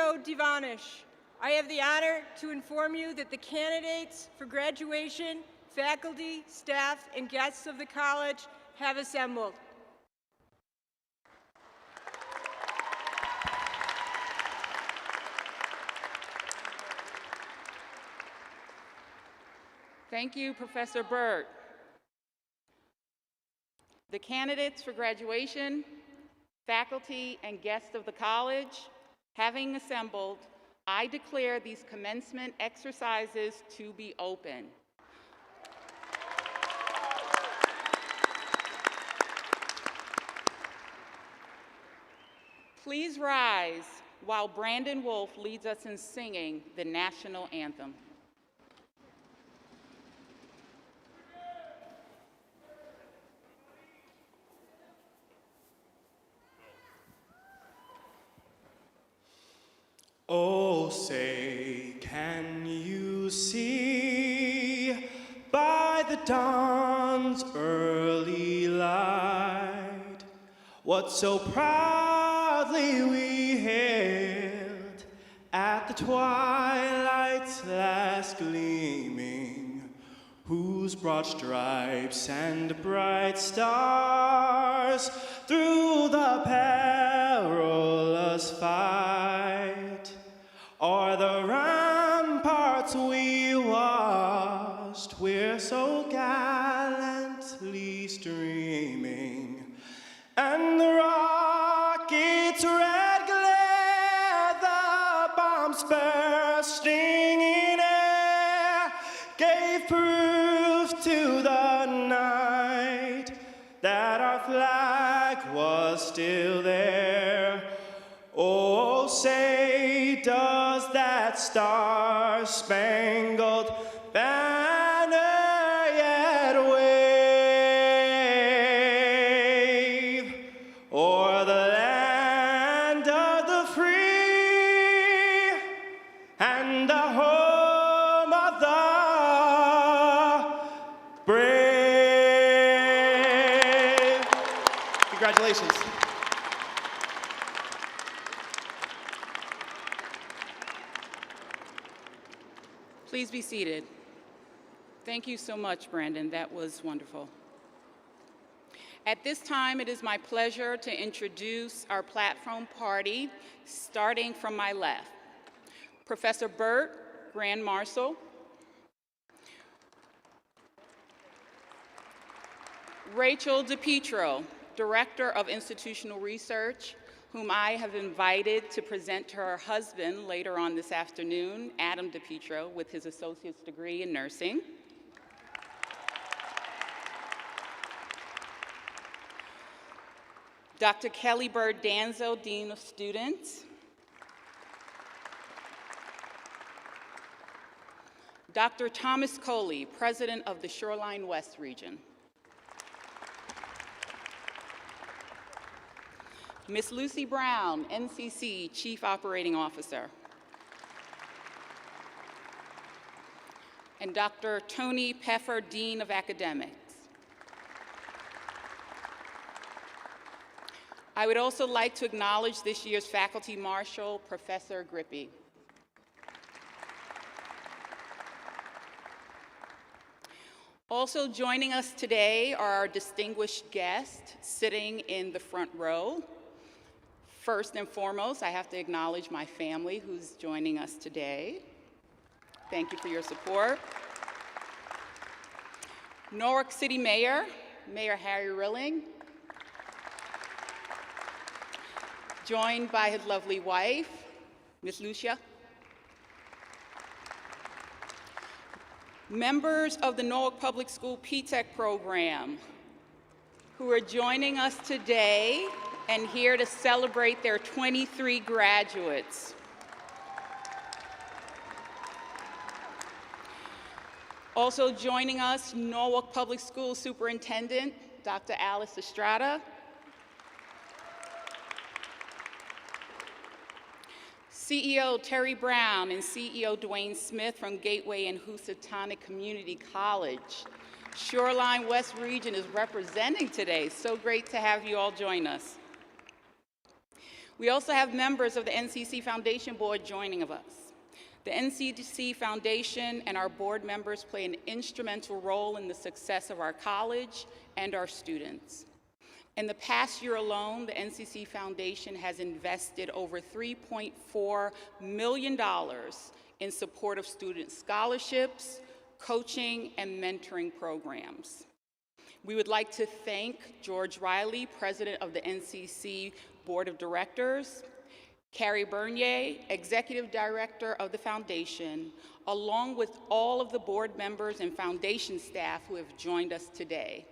so Divanish. I have the honor to inform you that the candidates for graduation, faculty, staff, and guests of the college have assembled. Thank you, Professor Burt. The candidates for graduation, faculty, and guests of the college, having assembled, I declare these commencement exercises to be open. Please rise while Brandon Wolf leads us in singing the national anthem. Oh, say, can you see by the dawn's early light what so proudly we hailed at the twilight's last gleaming, whose broad stripes and bright stars through the perilous fight o'er the ramparts we watched, we're so gallantly streaming, and the rocket's red glare, the bombs bursting in air, gave proof to the night that our flag was still there. Oh, say, does that star-spangled banner yet wave o'er the land of the free and the home of the brave? Congratulations. Please be seated. Thank you so much, Brandon. That was wonderful. At this time, it is my pleasure to introduce our platform party, starting from my left. Professor Burt, Grand Marshal. Rachel DePietro, Director of Institutional Research, whom I have invited to present to her husband later on this afternoon, Adam DePietro, with his associate's degree in nursing. Dr. Kelly Bird Danzo, Dean of Students. Dr. Thomas Coley, President of the Shoreline West region. Ms. Lucy Brown, NCC Chief Operating Officer. And Dr. Tony Peffer, Dean of Academics. I would also like to acknowledge this year's Faculty Marshal, Professor Grippy. Also joining us today are our distinguished guests sitting in the front row. First and foremost, I have to acknowledge my family who's joining us today. Thank you for your support. Norwalk City Mayor, Mayor Harry Rilling, joined by his lovely wife, Ms. Lucia. Members of the Norwalk Public School P-TECH program who are joining us today and here to celebrate their 23 graduates. Also joining us, Norwalk Public School Superintendent, Dr. Alice Estrada. CEO Terry Brown and CEO Dwayne Smith from Gateway and Housatonic Community College. Shoreline West Region is representing today. So great to have you all join us. We also have members of the NCC Foundation Board joining of us. The NCC Foundation and our board members play an instrumental role in the success of our college and our students. In the past year alone, the NCC Foundation has invested over $3.4 million in support of student scholarships, coaching, and mentoring programs. We would like to thank George Riley, President of the NCC Board of Directors, Carrie Bernier, Executive Director of the Foundation, along with all of the board members and foundation staff who have joined us today.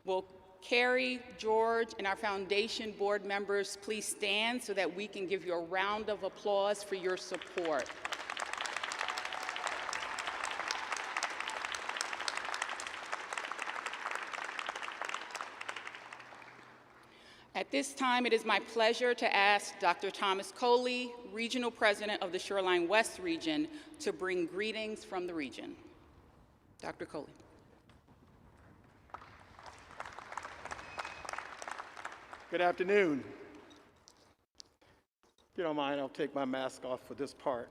Will Carrie, George, and our foundation board members please stand so that we can give you a round of applause for your support. At this time, it is my pleasure to ask Dr. Thomas Coley, Regional President of the Shoreline West region, to bring greetings from the region. Dr. Coley. Good afternoon. If you don't mind, I'll take my mask off for this part.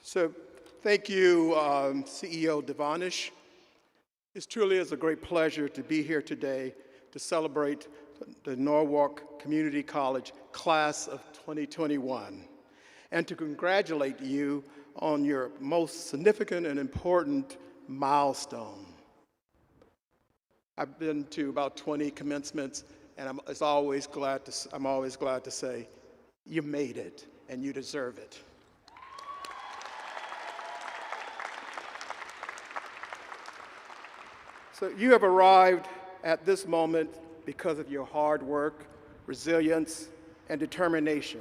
So thank you, CEO Devonish. It truly is a great pleasure to be here today to celebrate the Norwalk Community College Class of 2021 and to congratulate you on your most significant and important milestone. I've been to about 20 commencements, and I'm always glad to say you made it and you deserve it. So you have arrived at this moment because of your hard work, resilience, and determination,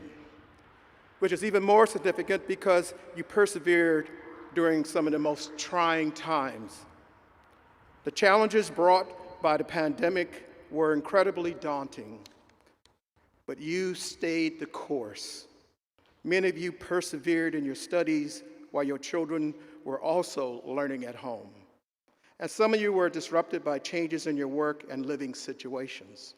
which is even more significant because you persevered during some of the most trying times. The challenges brought by the pandemic were incredibly daunting, but you stayed the course. Many of you persevered in your studies while your children were also learning at home. And some of you were disrupted by changes in your work and living situations.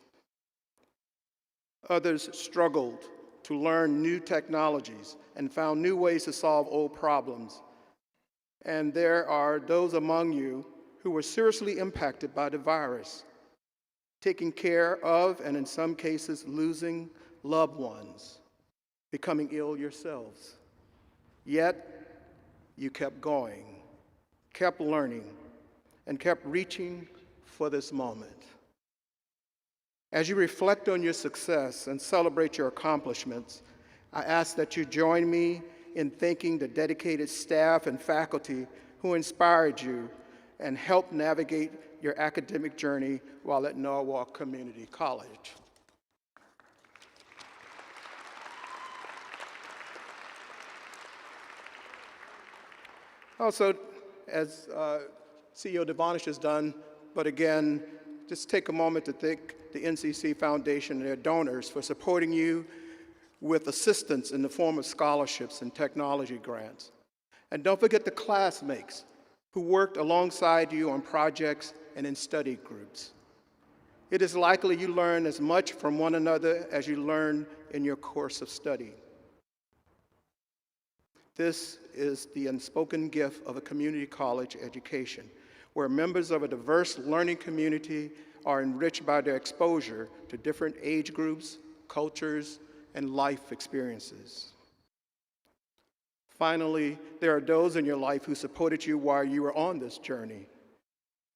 Others struggled to learn new technologies and found new ways to solve old problems. And there are those among you who were seriously impacted by the virus, taking care of, and in some cases, losing loved ones, becoming ill yourselves. Yet, you kept going, kept learning, and kept reaching for this moment. As you reflect on your success and celebrate your accomplishments, I ask that you join me in thanking the dedicated staff and faculty who inspired you and helped navigate your academic journey while at Norwalk Community College. Also, as CEO Devonish has done, but again, just take a moment to thank the NCC Foundation and their donors for supporting you with assistance in the form of scholarships and technology grants. And don't forget the classmates who worked alongside you on projects and in study groups. It is likely you learn as much from one another as you learn in your course of study. This is the unspoken gift of a community college education, where members of a diverse learning community are enriched by their exposure to different age groups, cultures, and life experiences. Finally, there are those in your life who supported you while you were on this journey.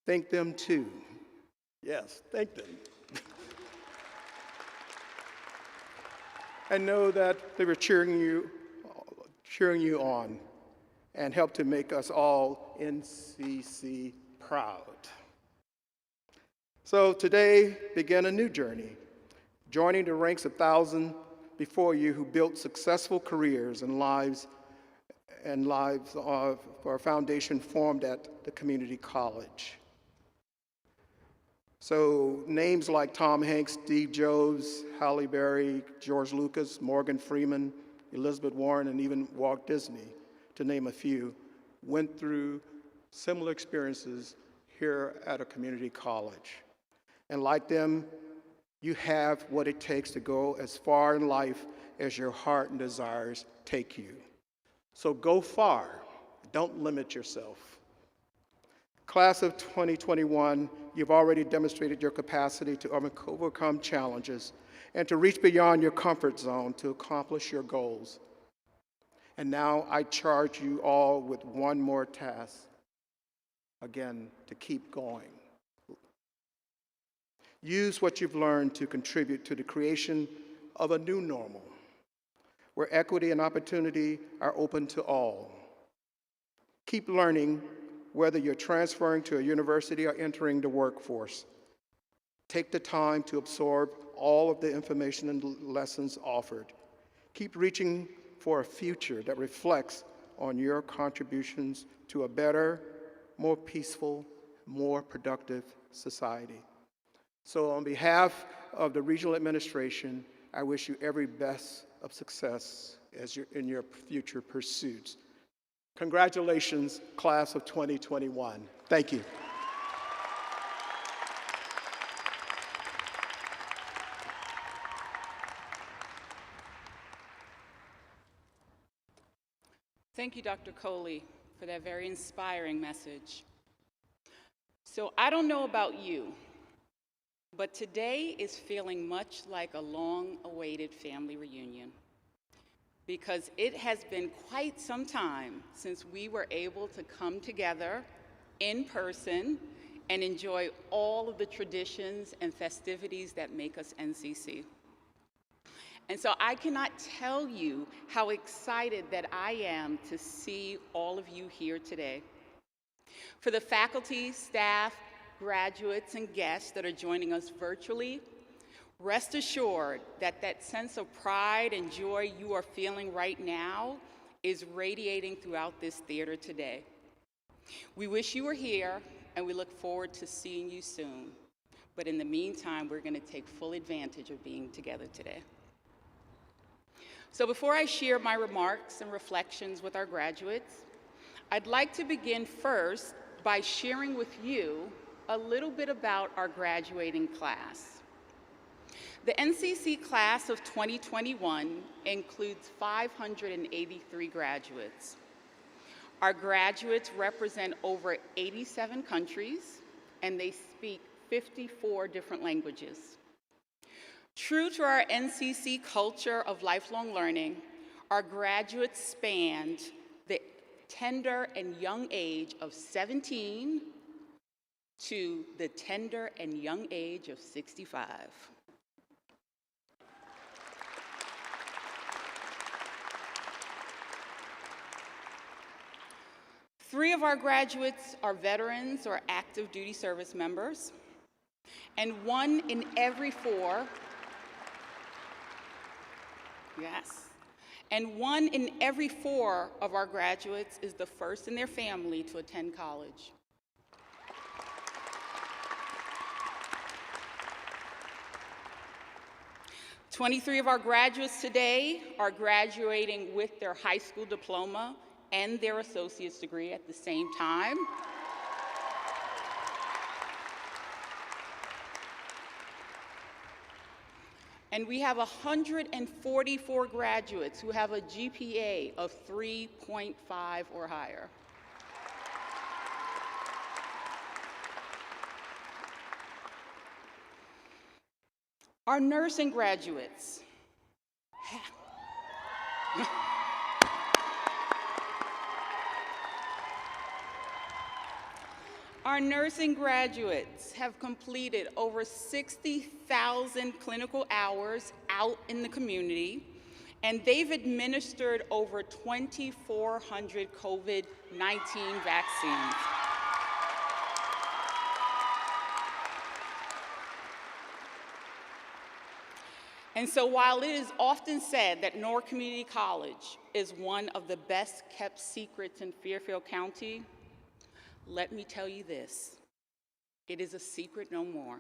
Thank them too. Yes, thank them. And know that they were cheering you on and helped to make us all NCC proud. So today began a new journey, joining the ranks of thousands before you who built successful careers and lives for a foundation formed at the community college. So names like Tom Hanks, Steve Jobs, Halle Berry, George Lucas, Morgan Freeman, Elizabeth Warren, and even Walt Disney, to name a few, went through similar experiences here at a community college. And like them, You have what it takes to go as far in life as your heart and desires take you. So go far. Don't limit yourself. Class of 2021, you've already demonstrated your capacity to overcome challenges and to reach beyond your comfort zone to accomplish your goals. And now I charge you all with one more task, again, to keep going. Use what you've learned to contribute to the creation of a new normal, where equity and opportunity are open to all. Keep learning, whether you're transferring to a university or entering the workforce. Take the time to absorb all of the information and lessons offered. Keep reaching for a future that reflects on your contributions to a better, more peaceful, more productive society. So on behalf of the regional administration, I wish you every best of success in your future pursuits. Congratulations, class of 2021. Thank you. Thank you, Dr. Coley, for that very inspiring message. So I don't know about you, but today is feeling much like a long-awaited family reunion, because it has been quite some time since we were able to come together in person and enjoy all of the traditions and festivities that make us NCC. And so I cannot tell you how excited that I am to see all of you here today. For the faculty, staff, graduates, and guests that are joining us virtually, rest assured that that sense of pride and joy you are feeling right now is radiating throughout this theater today. We wish you were here, and we look forward to seeing you soon. But in the meantime, we're going to take full advantage of being together today. So before I share my remarks and reflections with our graduates, I'd like to begin first by sharing with you a little bit about our graduating class. The NCC class of 2021 includes 583 graduates. Our graduates represent over 87 countries, and they speak 54 different languages. True to our NCC culture of lifelong learning, our graduates spanned the tender and young age of 17 to the tender and young age of 65. Three of our graduates are veterans or active duty service members, and one in every four of our graduates is the first in their family to attend college. "23 of our graduates today are graduating with their high school diploma and their associate's degree at the same time. And we have 144 graduates who have a GPA of 3.5 or higher. Our nursing graduates have completed over 60,000 clinical hours out in the community, and they've administered over 2,400 COVID-19 vaccines. And so while it is often said that Norwalk Community College is one of the best kept secrets in Fairfield County, let me tell you this, it is a secret no more,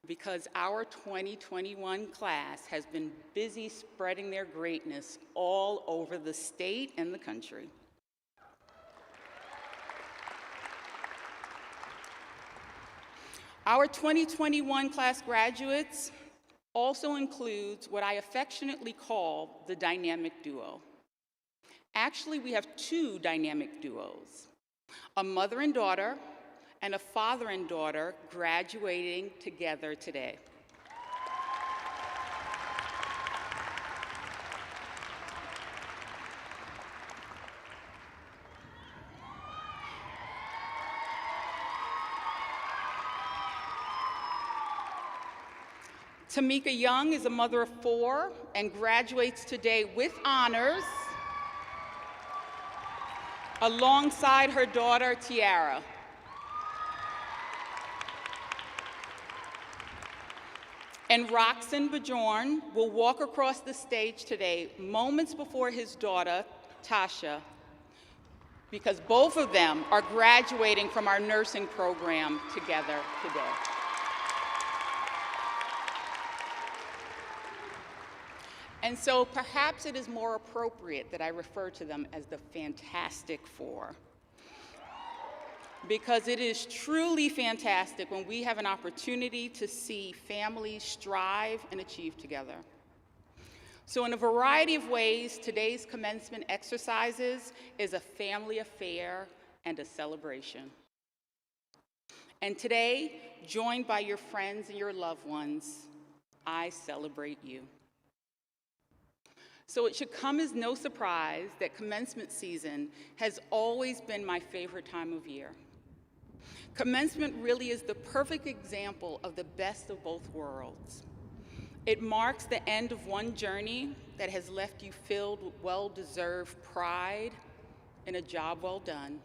because our 2021 class has been busy spreading their greatness all over the state and the country. Our 2021 class graduates also includes what I affectionately call the dynamic duo. Actually, we have two dynamic duos, a mother and daughter and a father and daughter graduating together today. Tamika Young is a mother of 4 and graduates today with honors alongside her daughter, Tiara. And Roxon Bajorn will walk across the stage today moments before his daughter, Tasha, because both of them are graduating from our nursing program together today. And so perhaps it is more appropriate that I refer to them as the Fantastic Four, because it is truly fantastic when we have an opportunity to see families strive and achieve together. So in a variety of ways, today's commencement exercises is a family affair and a celebration. And today, joined by your friends and your loved ones, I celebrate you. So it should come as no surprise that commencement season has always been my favorite time of year. Commencement really is the perfect example of the best of both worlds. It marks the end of one journey that has left you filled with well-deserved pride and a job well done.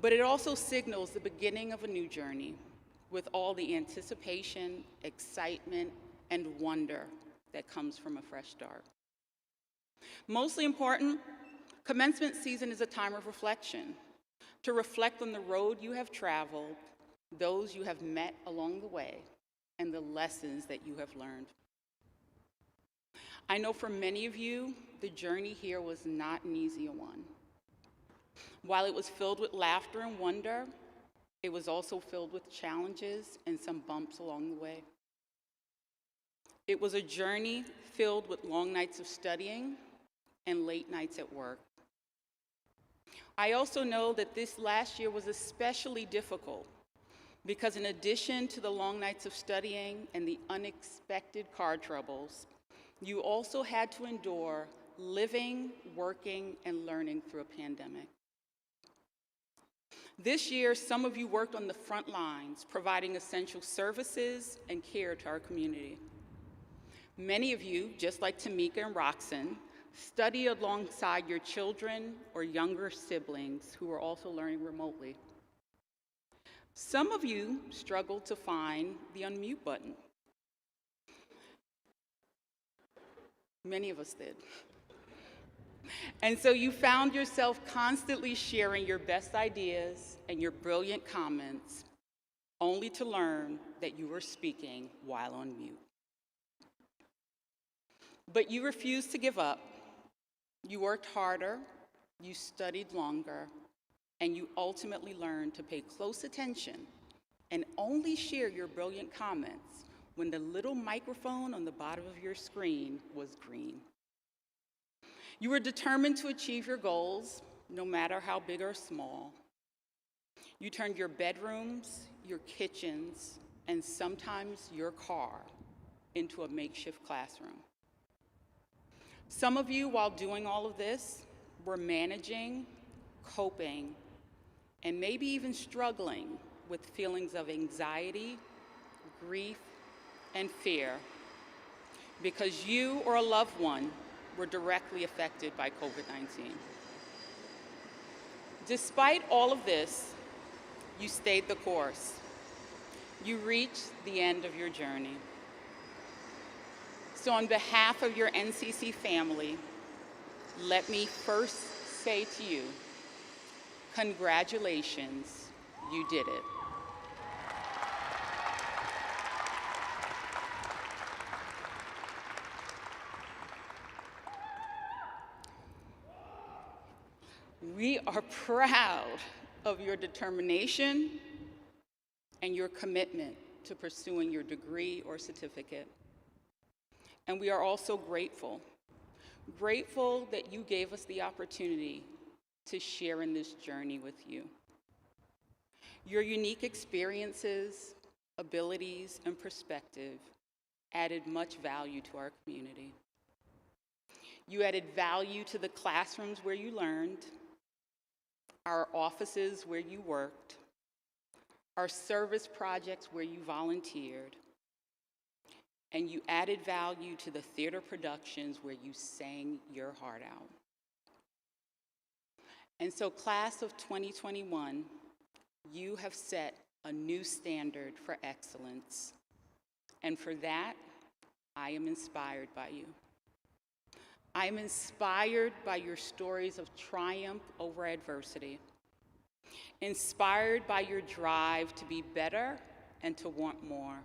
But it also signals the beginning of a new journey with all the anticipation, excitement, and wonder that comes from a fresh start. Mostly important, commencement season is a time of reflection, to reflect on the road you have traveled, those you have met along the way, and the lessons that you have learned. I know for many of you, the journey here was not an easy one. While it was filled with laughter and wonder, it was also filled with challenges and some bumps along the way. It was a journey filled with long nights of studying and late nights at work. I also know that this last year was especially difficult because in addition to the long nights of studying and the unexpected car troubles, you also had to endure living, working, and learning through a pandemic. This year, some of you worked on the front lines, providing essential services and care to our community. Many of you, just like Tamika and Roxon, study alongside your children or younger siblings who are also learning remotely. Some of you struggled to find the unmute button. Many of us did. And so you found yourself constantly sharing your best ideas and your brilliant comments, only to learn that you were speaking while on mute. But you refused to give up. You worked harder, you studied longer, and you ultimately learned to pay close attention and only share your brilliant comments when the little microphone on the bottom of your screen was green. You were determined to achieve your goals, no matter how big or small. You turned your bedrooms, your kitchens, and sometimes your car into a makeshift classroom. Some of you, while doing all of this, were managing, coping, and maybe even struggling with feelings of anxiety, grief, and fear because you or a loved one were directly affected by COVID-19. Despite all of this, you stayed the course. You reached the end of your journey. So on behalf of your NCC family, let me first say to you, congratulations, you did it. We are proud of your determination and your commitment to pursuing your degree or certificate. And we are also grateful. Grateful that you gave us the opportunity to share in this journey with you. Your unique experiences, abilities, and perspective added much value to our community. You added value to the classrooms where you learned, our offices where you worked, our service projects where you volunteered, and you added value to the theater productions where you sang your heart out. And so, class of 2021, you have set a new standard for excellence. And for that, I am inspired by you. I am inspired by your stories of triumph over adversity, inspired by your drive to be better and to want more.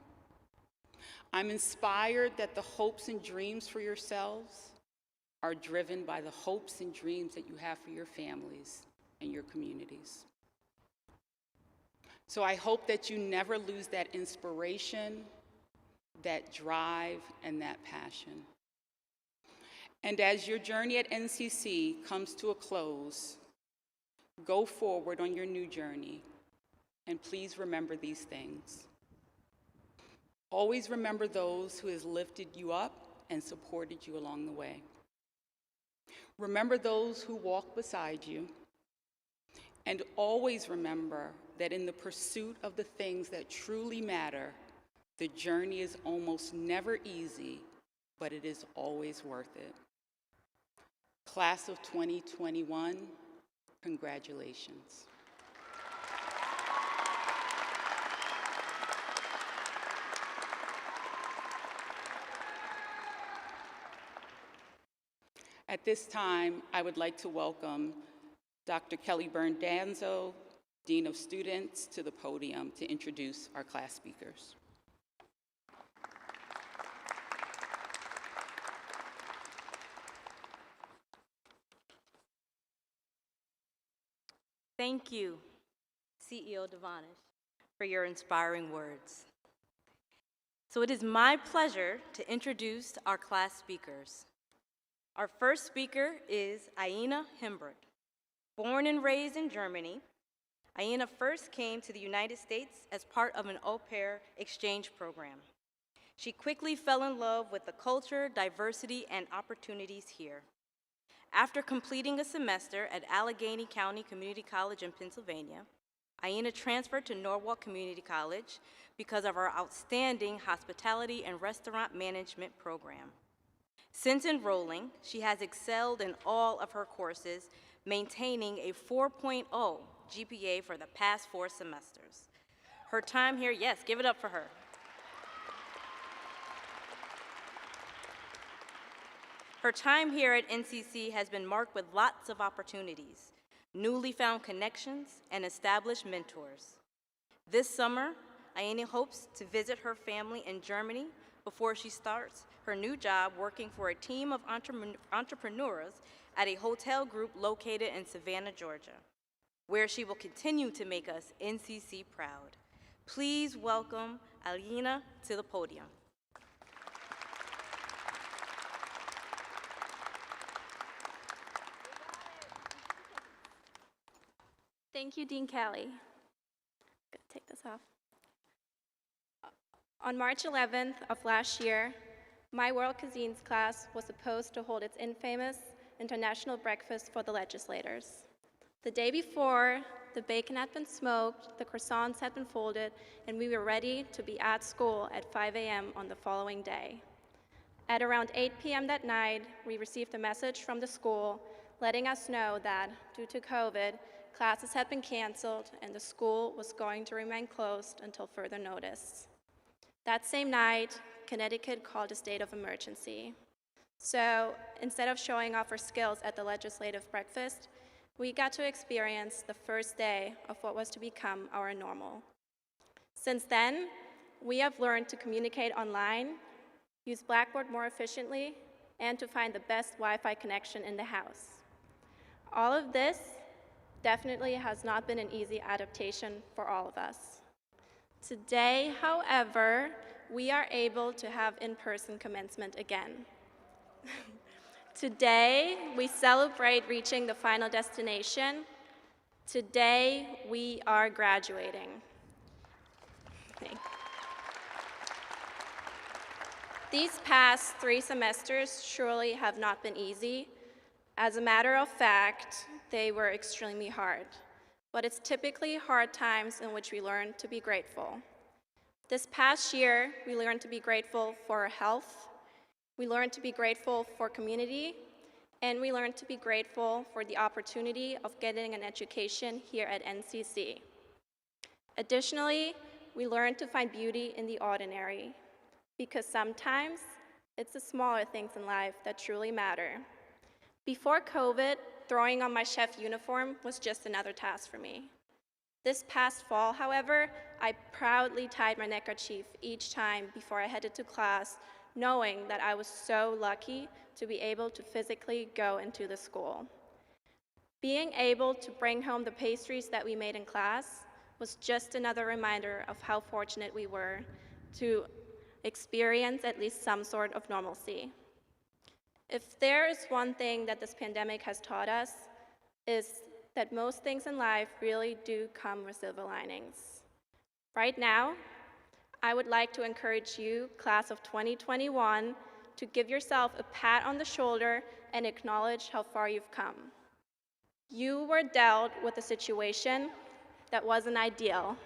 I'm inspired that the hopes and dreams for yourselves are driven by the hopes and dreams that you have for your families and your communities. So I hope that you never lose that inspiration, that drive, and that passion. And as your journey at NCC comes to a close, go forward on your new journey, and please remember these things. Always remember those who has lifted you up and supported you along the way. Remember those who walk beside you, and always remember that in the pursuit of the things that truly matter, the journey is almost never easy, but it is always worth it. Class of 2021, congratulations. At this time, I would like to welcome Dr. Kelly Byrne-Danzo, Dean of Students, to the podium to introduce our class speakers. Thank you, CEO Devonish, for your inspiring words. So it is my pleasure to introduce our class speakers. Our first speaker is Aina Himbrich. Born and raised in Germany, Aina first came to the United States as part of an au pair exchange program. She quickly fell in love with the culture, diversity, and opportunities here. After completing a semester at Allegheny County Community College in Pennsylvania, Aina transferred to Norwalk Community College because of her outstanding hospitality and restaurant management program. Since enrolling, she has excelled in all of her courses, maintaining a 4.0 GPA for the past 4 semesters. Her time here, yes, give it up for her. Her time here at NCC has been marked with lots of opportunities, newly found connections, and established mentors. This summer, Aina hopes to visit her family in Germany before she starts her new job working for a team of entrepreneurs at a hotel group located in Savannah, Georgia, where she will continue to make us NCC proud. Please welcome Aina to the podium. Thank you, Dean Kelly. Gonna take this off. On March 11th of last year, my World Cuisines class was supposed to hold its infamous international breakfast for the legislators. The day before, the bacon had been smoked, the croissants had been folded, and we were ready to be at school at 5 a.m. on the following day. At around 8 p.m. that night, we received a message from the school letting us know that due to COVID, classes had been canceled and the school was going to remain closed until further notice. That same night, Connecticut called a state of emergency. So instead of showing off our skills at the legislative breakfast, we got to experience the first day of what was to become our normal. Since then, we have learned to communicate online, use Blackboard more efficiently, and to find the best Wi-Fi connection in the house. All of this definitely has not been an easy adaptation for all of us. Today, however, we are able to have in-person commencement again. Today, we celebrate reaching the final destination. Today, we are graduating. These past 3 semesters surely have not been easy. As a matter of fact, they were extremely hard. But it's typically hard times in which we learn to be grateful. This past year, we learned to be grateful for our health, we learned to be grateful for community, and we learned to be grateful for the opportunity of getting an education here at NCC. Additionally, we learned to find beauty in the ordinary, because sometimes it's the smaller things in life that truly matter. Before COVID, throwing on my chef uniform was just another task for me. This past fall, however, I proudly tied my neckerchief each time before I headed to class, knowing that I was so lucky to be able to physically go into the school. Being able to bring home the pastries that we made in class was just another reminder of how fortunate we were to experience at least some sort of normalcy. If there is one thing that this pandemic has taught us, is that most things in life really do come with silver linings. Right now, I would like to encourage you, class of 2021, to give yourself a pat on the shoulder and acknowledge how far you've come. You were dealt with a situation that wasn't ideal.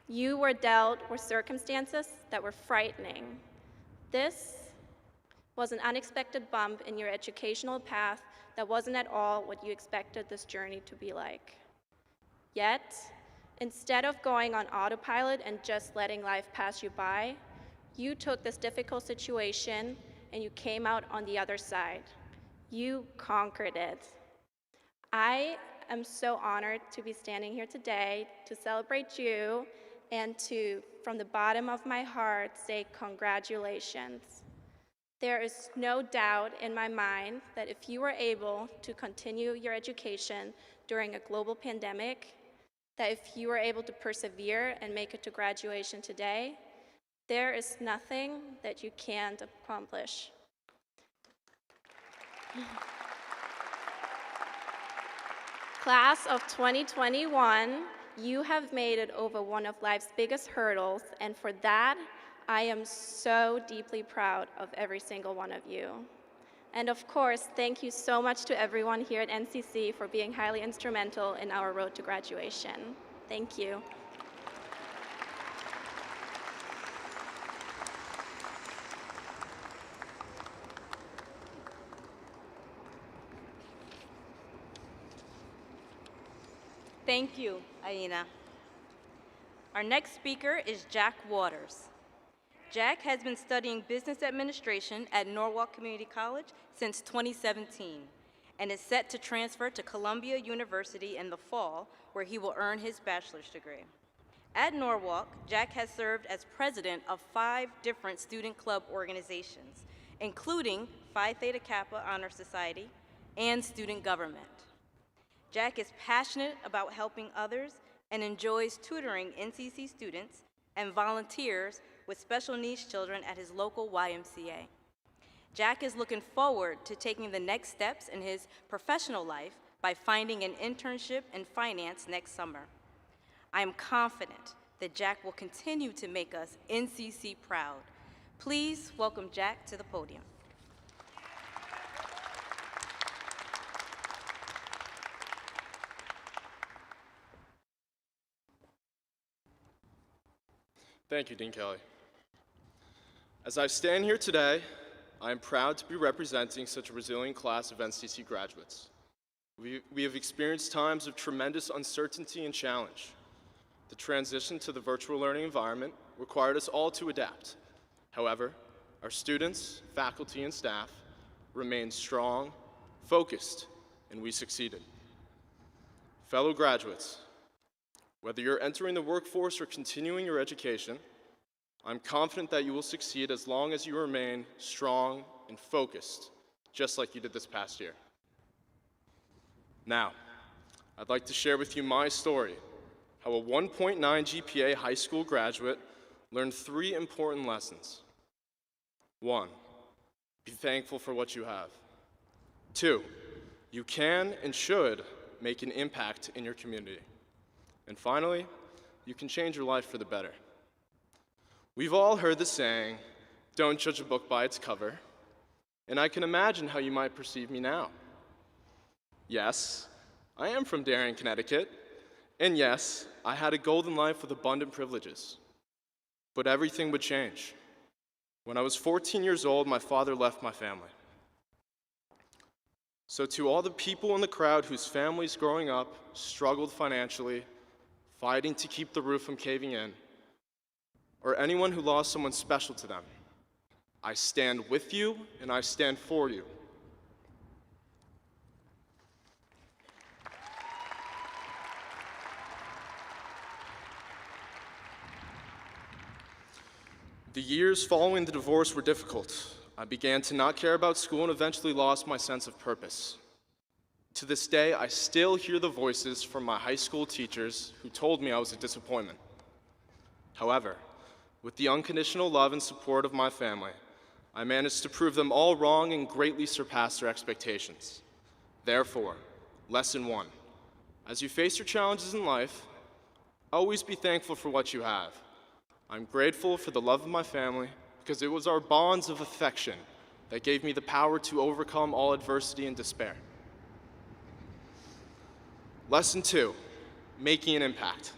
You were dealt with circumstances that were frightening. This was an unexpected bump in your educational path that wasn't at all what you expected this journey to be like. Yet, instead of going on autopilot and just letting life pass you by, you took this difficult situation and you came out on the other side. You conquered it. I am so honored to be standing here today to celebrate you and to, from the bottom of my heart, say congratulations. There is no doubt in my mind that if you were able to continue your education during a global pandemic, that if you were able to persevere and make it to graduation today, there is nothing that you can't accomplish. Class of 2021, you have made it over one of life's biggest hurdles, and for that, I am so deeply proud of every single one of you. And of course, thank you so much to everyone here at NCC for being highly instrumental in our road to graduation. Thank you. Thank you, Aina. Our next speaker is Jack Waters. Jack has been studying business administration at Norwalk Community College since 2017 and is set to transfer to Columbia University in the fall, where he will earn his bachelor's degree. At Norwalk, Jack has served as president of 5 different student club organizations, including Phi Theta Kappa Honor Society and student government. Jack is passionate about helping others and enjoys tutoring NCC students and volunteers with special needs children at his local YMCA. Jack is looking forward to taking the next steps in his professional life by finding an internship in finance next summer. I am confident that Jack will continue to make us NCC proud. Please welcome Jack to the podium. Thank you, Dean Kelly. As I stand here today, I am proud to be representing such a resilient class of NCC graduates. We have experienced times of tremendous uncertainty and challenge. The transition to the virtual learning environment required us all to adapt. However, our students, faculty, and staff remained strong, focused, and we succeeded. Fellow graduates, whether you're entering the workforce or continuing your education, I'm confident that you will succeed as long as you remain strong and focused, just like you did this past year. Now, I'd like to share with you my story, how a 1.9 GPA high school graduate learned 3 important lessons. 1, be thankful for what you have. 2, you can and should make an impact in your community. And finally, you can change your life for the better. We've all heard the saying, don't judge a book by its cover, and I can imagine how you might perceive me now. Yes, I am from Darien, Connecticut, and yes, I had a golden life with abundant privileges. But everything would change. When I was 14 years old, my father left my family. So to all the people in the crowd whose families growing up struggled financially, fighting to keep the roof from caving in, or anyone who lost someone special to them, I stand with you and I stand for you. The years following the divorce were difficult. I began to not care about school and eventually lost my sense of purpose. To this day, I still hear the voices from my high school teachers who told me I was a disappointment. However, with the unconditional love and support of my family, I managed to prove them all wrong and greatly surpass their expectations. Therefore, lesson 1, as you face your challenges in life, always be thankful for what you have. I'm grateful for the love of my family because it was our bonds of affection that gave me the power to overcome all adversity and despair. Lesson 2, making an impact.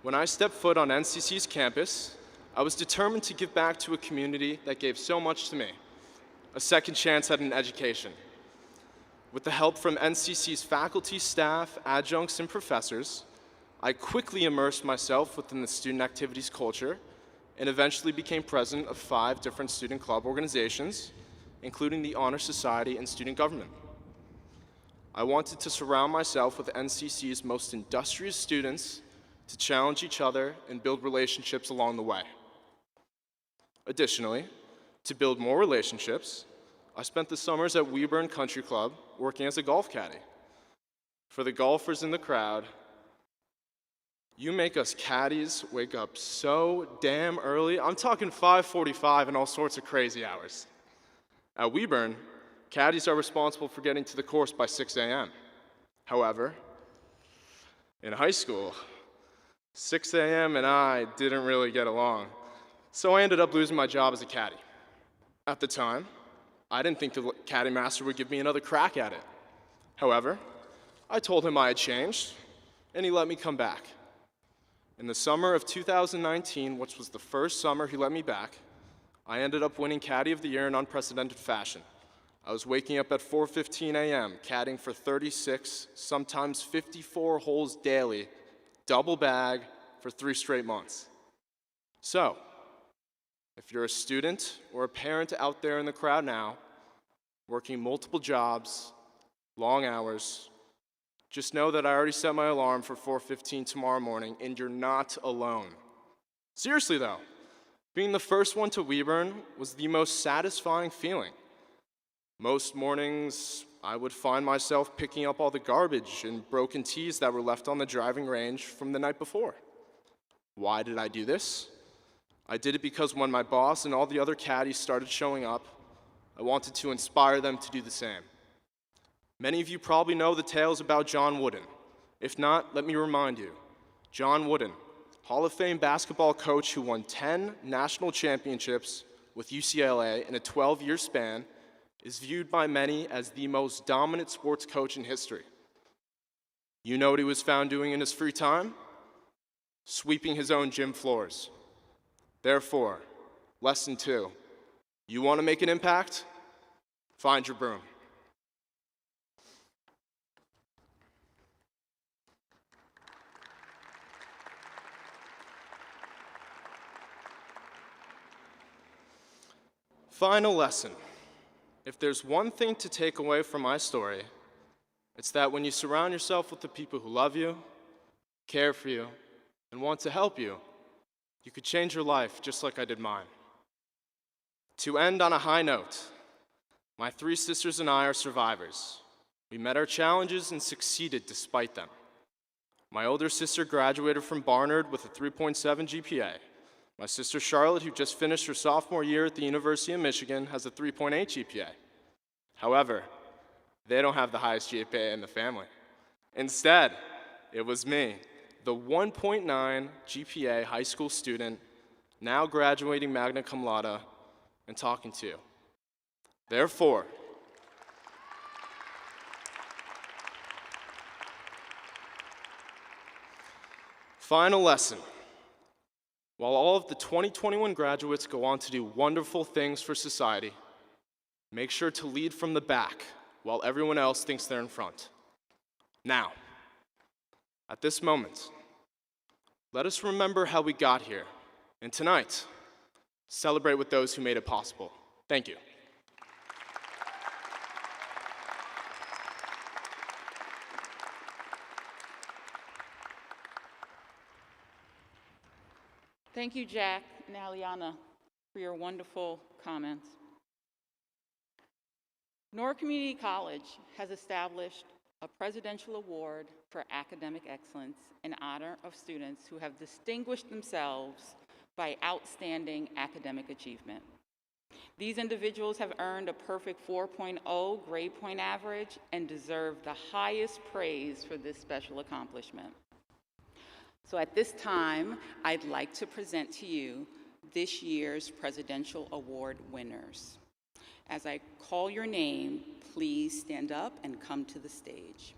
When I stepped foot on NCC's campus, I was determined to give back to a community that gave so much to me, a second chance at an education. With the help from NCC's faculty, staff, adjuncts, and professors, I quickly immersed myself within the student activities culture and eventually became president of 5 different student club organizations, including the Honor Society and Student Government. I wanted to surround myself with NCC's most industrious students to challenge each other and build relationships along the way. Additionally, to build more relationships, I spent the summers at Weburn Country Club working as a golf caddy. For the golfers in the crowd, you make us caddies wake up so damn early. I'm talking 5:45 and all sorts of crazy hours. At Weburn, caddies are responsible for getting to the course by 6 a.m. However, in high school, 6 a.m. and I didn't really get along, so I ended up losing my job as a caddy. At the time, I didn't think the caddy master would give me another crack at it. However, I told him I had changed, and he let me come back. In the summer of 2019, which was the first summer he let me back, I ended up winning Caddy of the Year in unprecedented fashion. I was waking up at 4:15 a.m., caddying for 36, sometimes 54 holes daily, double bag for 3 straight months. So, if you're a student or a parent out there in the crowd now, working multiple jobs, long hours, just know that I already set my alarm for 4:15 tomorrow morning, and you're not alone. Seriously though, being the first one to Weburn was the most satisfying feeling. Most mornings, I would find myself picking up all the garbage and broken tees that were left on the driving range from the night before. Why did I do this? I did it because when my boss and all the other caddies started showing up, I wanted to inspire them to do the same. Many of you probably know the tales about John Wooden. If not, let me remind you. John Wooden, Hall of Fame basketball coach who won 10 national championships with UCLA in a 12-year span, is viewed by many as the most dominant sports coach in history. You know what he was found doing in his free time? Sweeping his own gym floors. Therefore, lesson 2, you want to make an impact? Find your broom. Final lesson. If there's one thing to take away from my story, it's that when you surround yourself with the people who love you, care for you, and want to help you, you could change your life just like I did mine. To end on a high note, my 3 sisters and I are survivors. We met our challenges and succeeded despite them. My older sister graduated from Barnard with a 3.7 GPA. My sister Charlotte, who just finished her sophomore year at the University of Michigan, has a 3.8 GPA. However, they don't have the highest GPA in the family. Instead, it was me, the 1.9 GPA high school student, now graduating magna cum laude, and talking to you. Therefore, final lesson. While all of the 2021 graduates go on to do wonderful things for society, make sure to lead from the back while everyone else thinks they're in front. Now, at this moment, let us remember how we got here, and tonight, celebrate with those who made it possible. Thank you. Thank you, Jack and Aliana, for your wonderful comments. Norwalk Community College has established a presidential award for academic excellence in honor of students who have distinguished themselves by outstanding academic achievement. These individuals have earned a perfect 4.0 grade point average and deserve the highest praise for this special accomplishment. So at this time, I'd like to present to you this year's Presidential Award winners. As I call your name, please stand up and come to the stage.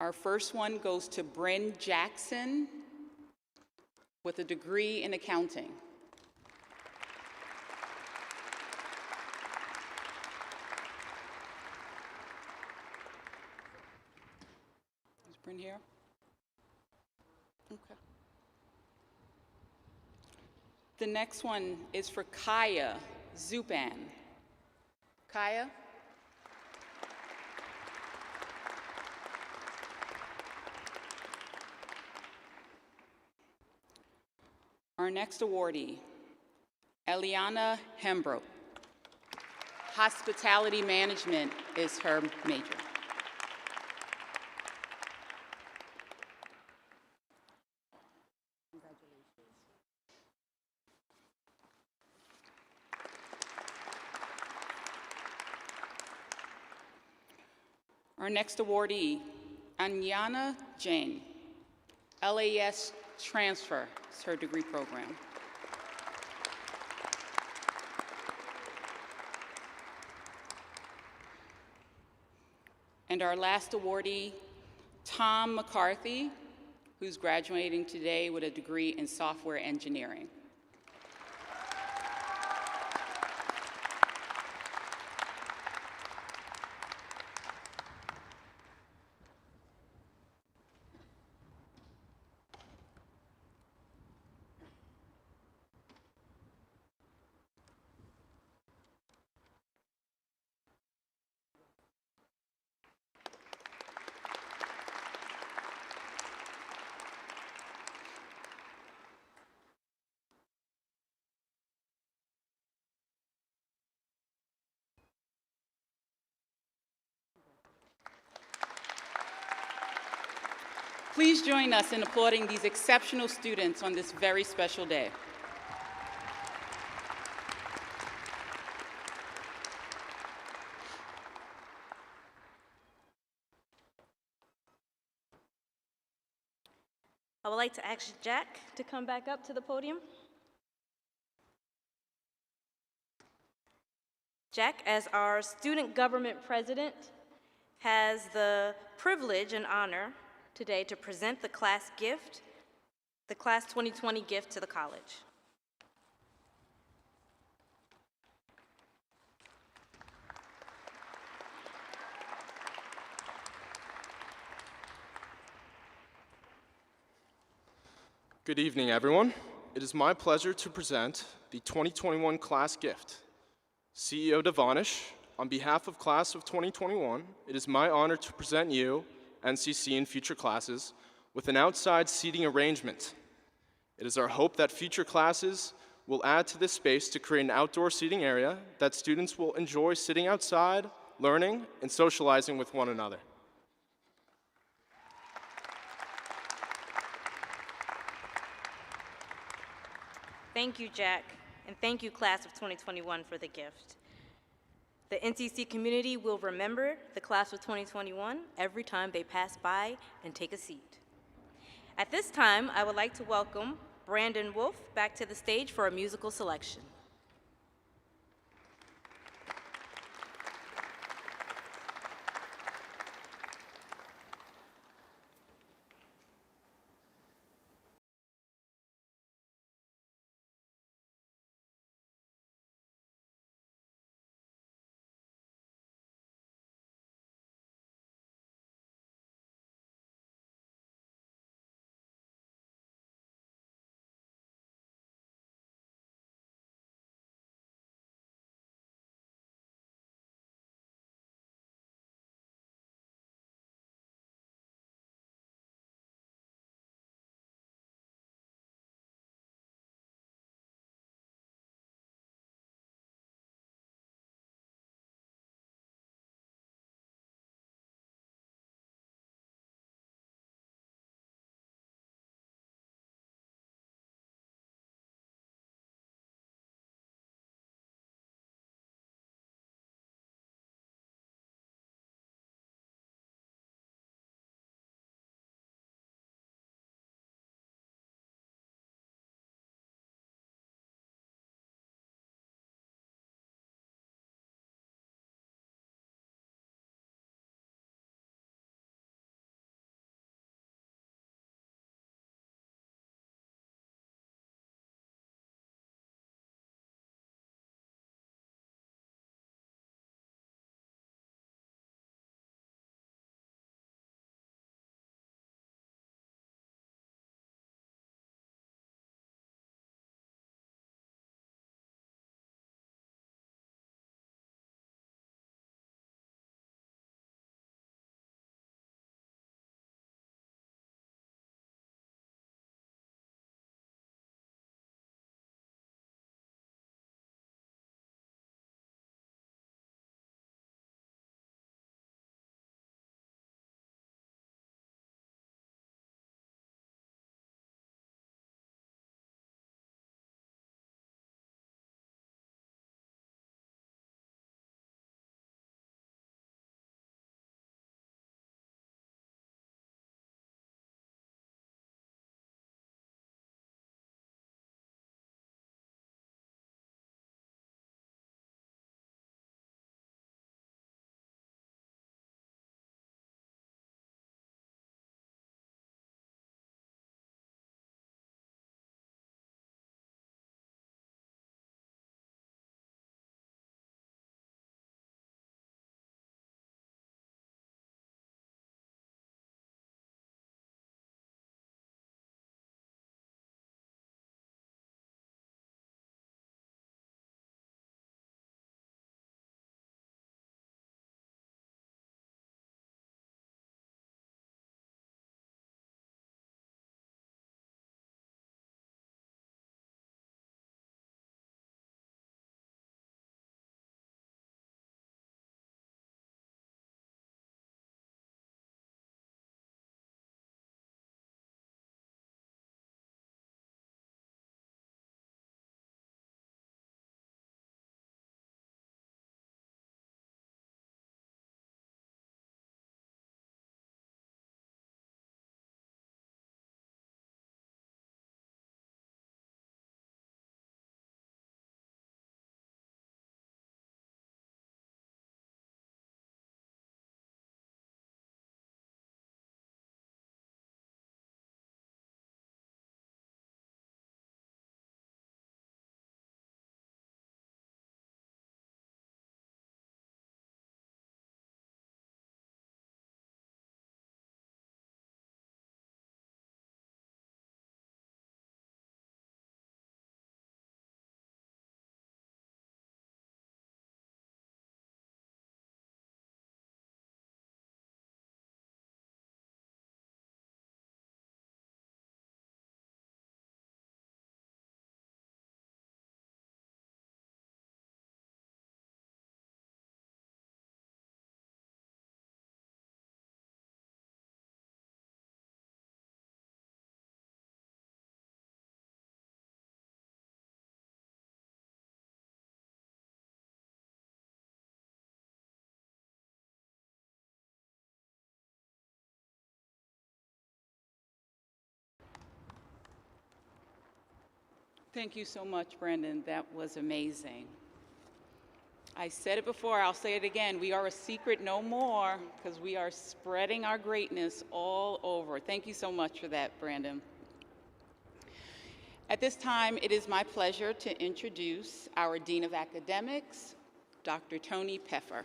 Our first one goes to Bryn Jackson with a degree in accounting. Is Bryn here? Okay. The next one is for Kaya Zupan. Kaya? Our next awardee, Eliana Hembrook. Hospitality management is her major. Our next awardee, Anyana Jain. LAS transfer is her degree program. And our last awardee, Tom McCarthy, who's graduating today with a degree in software engineering. Please join us in applauding these exceptional students on this very special day. I would like to ask Jack to come back up to the podium. Jack, as our student government president, has the privilege and honor today to present the class gift, the Class 2020 gift to the college. Good evening, everyone. It is my pleasure to present the 2021 class gift. CEO Devonish, on behalf of Class of 2021, it is my honor to present you, NCC and future classes, with an outside seating arrangement. It is our hope that future classes will add to this space to create an outdoor seating area that students will enjoy sitting outside, learning, and socializing with one another. Thank you, Jack, and thank you, class of 2021, for the gift. The NCC community will remember the class of 2021 every time they pass by and take a seat. At this time, I would like to welcome Brandon Wolf back to the stage for a musical selection. Thank you so much, Brandon. That was amazing. I said it before, I'll say it again. We are a secret no more because we are spreading our greatness all over. Thank you so much for that, Brandon. At this time, it is my pleasure to introduce our Dean of Academics, Dr. Tony Peffer.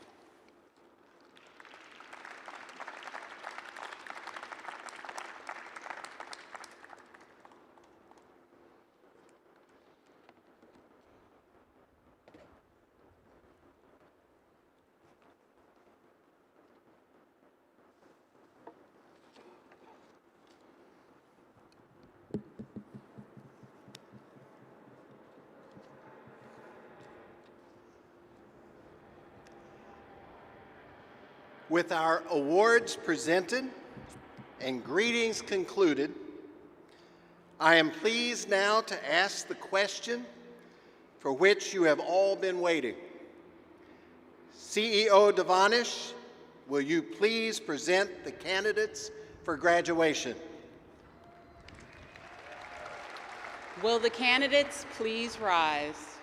With our awards presented and greetings concluded, I am pleased now to ask the question for which you have all been waiting. CEO Devonish, will you please present the candidates for graduation? Will the candidates please rise?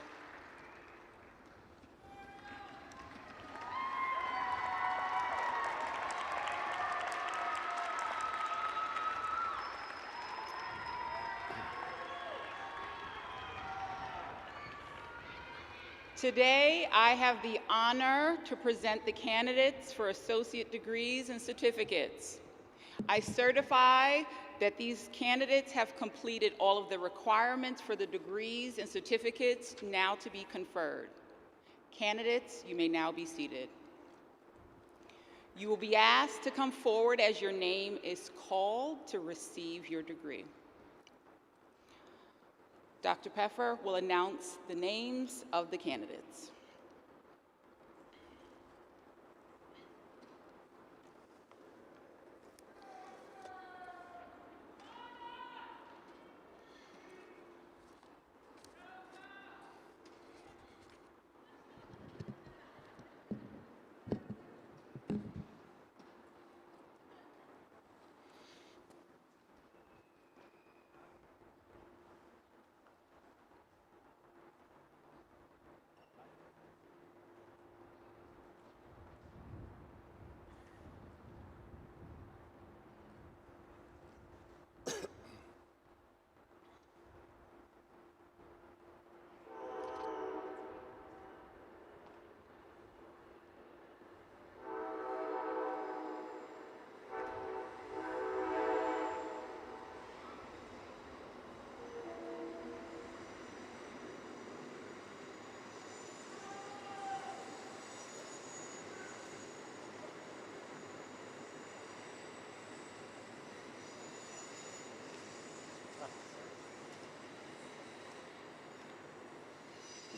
Today, I have the honor to present the candidates for associate degrees and certificates. I certify that these candidates have completed all of the requirements for the degrees and certificates now to be conferred. Candidates, you may now be seated. You will be asked to come forward as your name is called to receive your degree. Dr. Peffer will announce the names of the candidates.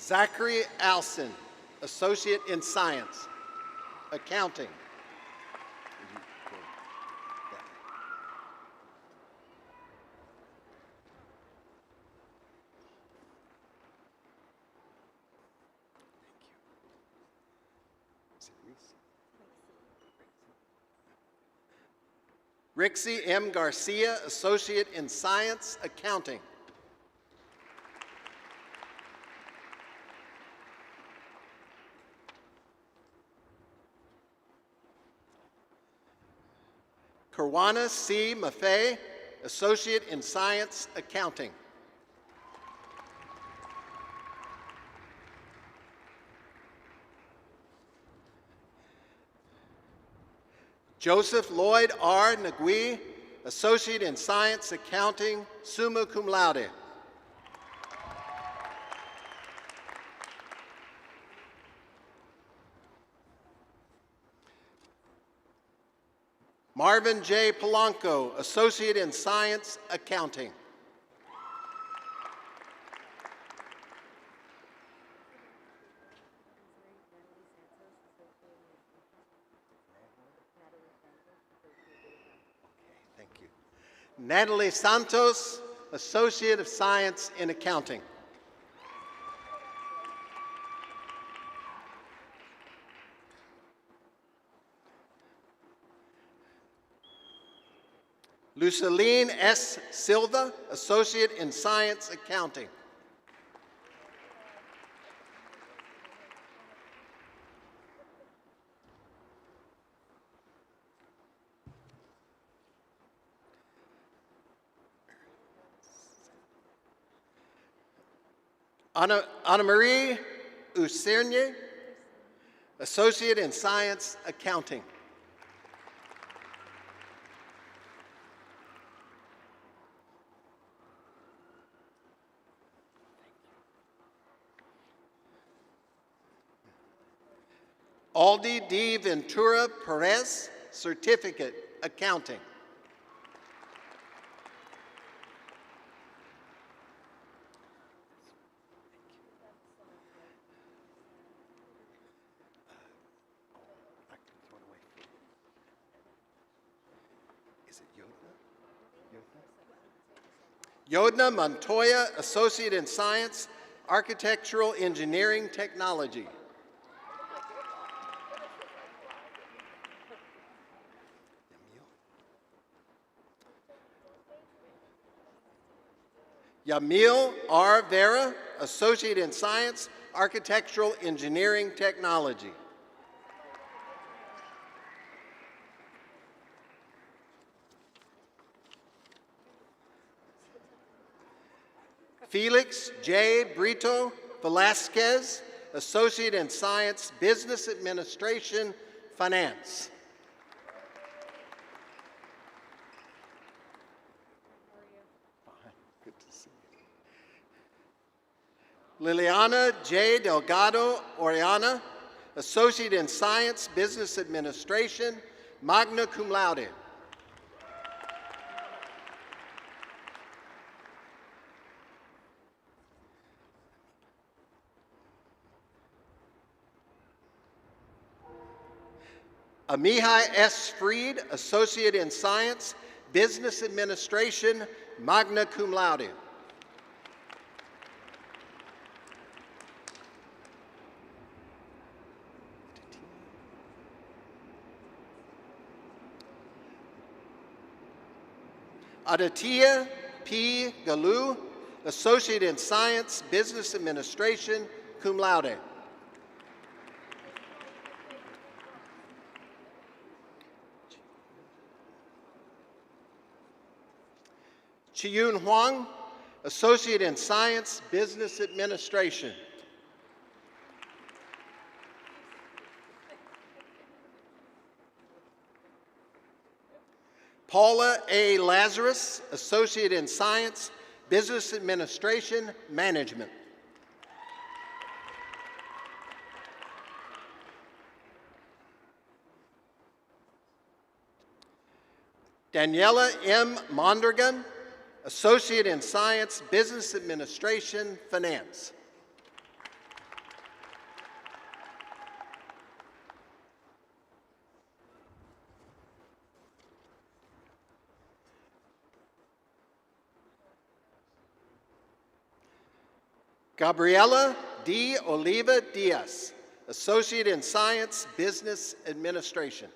Zachary Alson, Associate in Science, Accounting. Rixie M. Garcia, Associate in Science, Accounting. Karwana C. Maffei, Associate in Science, Accounting. Joseph Lloyd R. Nagui, Associate in Science, Accounting, summa cum laude. Marvin J. Polanco, Associate in Science, Accounting. Thank you. Natalie Santos, Associate of Science in Accounting. Luceline S. Silva, Associate in Science Accounting. Ana Marie Usernier, Associate in Science Accounting. Aldi D. Ventura Perez, Certificate, Accounting. Yodna Montoya, Associate in Science, Architectural Engineering Technology. Yamil R. Vera, Associate in Science, Architectural Engineering Technology. Felix J. Brito Velasquez, Associate in Science, Business Administration, Finance. Good to see you. Liliana J. Delgado Oriana, Associate in Science, Business Administration, magna cum laude. Amihai S. Freed, Associate in Science, Business Administration, magna cum laude. Aditya P. Galu, Associate in Science, Business Administration, cum laude. Chiyun Huang, Associate in Science, Business Administration. Paula A. Lazarus, Associate in Science, Business Administration, Management. Daniela M. Mondragon, Associate in Science, Business Administration, Finance. Gabriela D. Oliva Diaz, Associate in Science, Business Administration.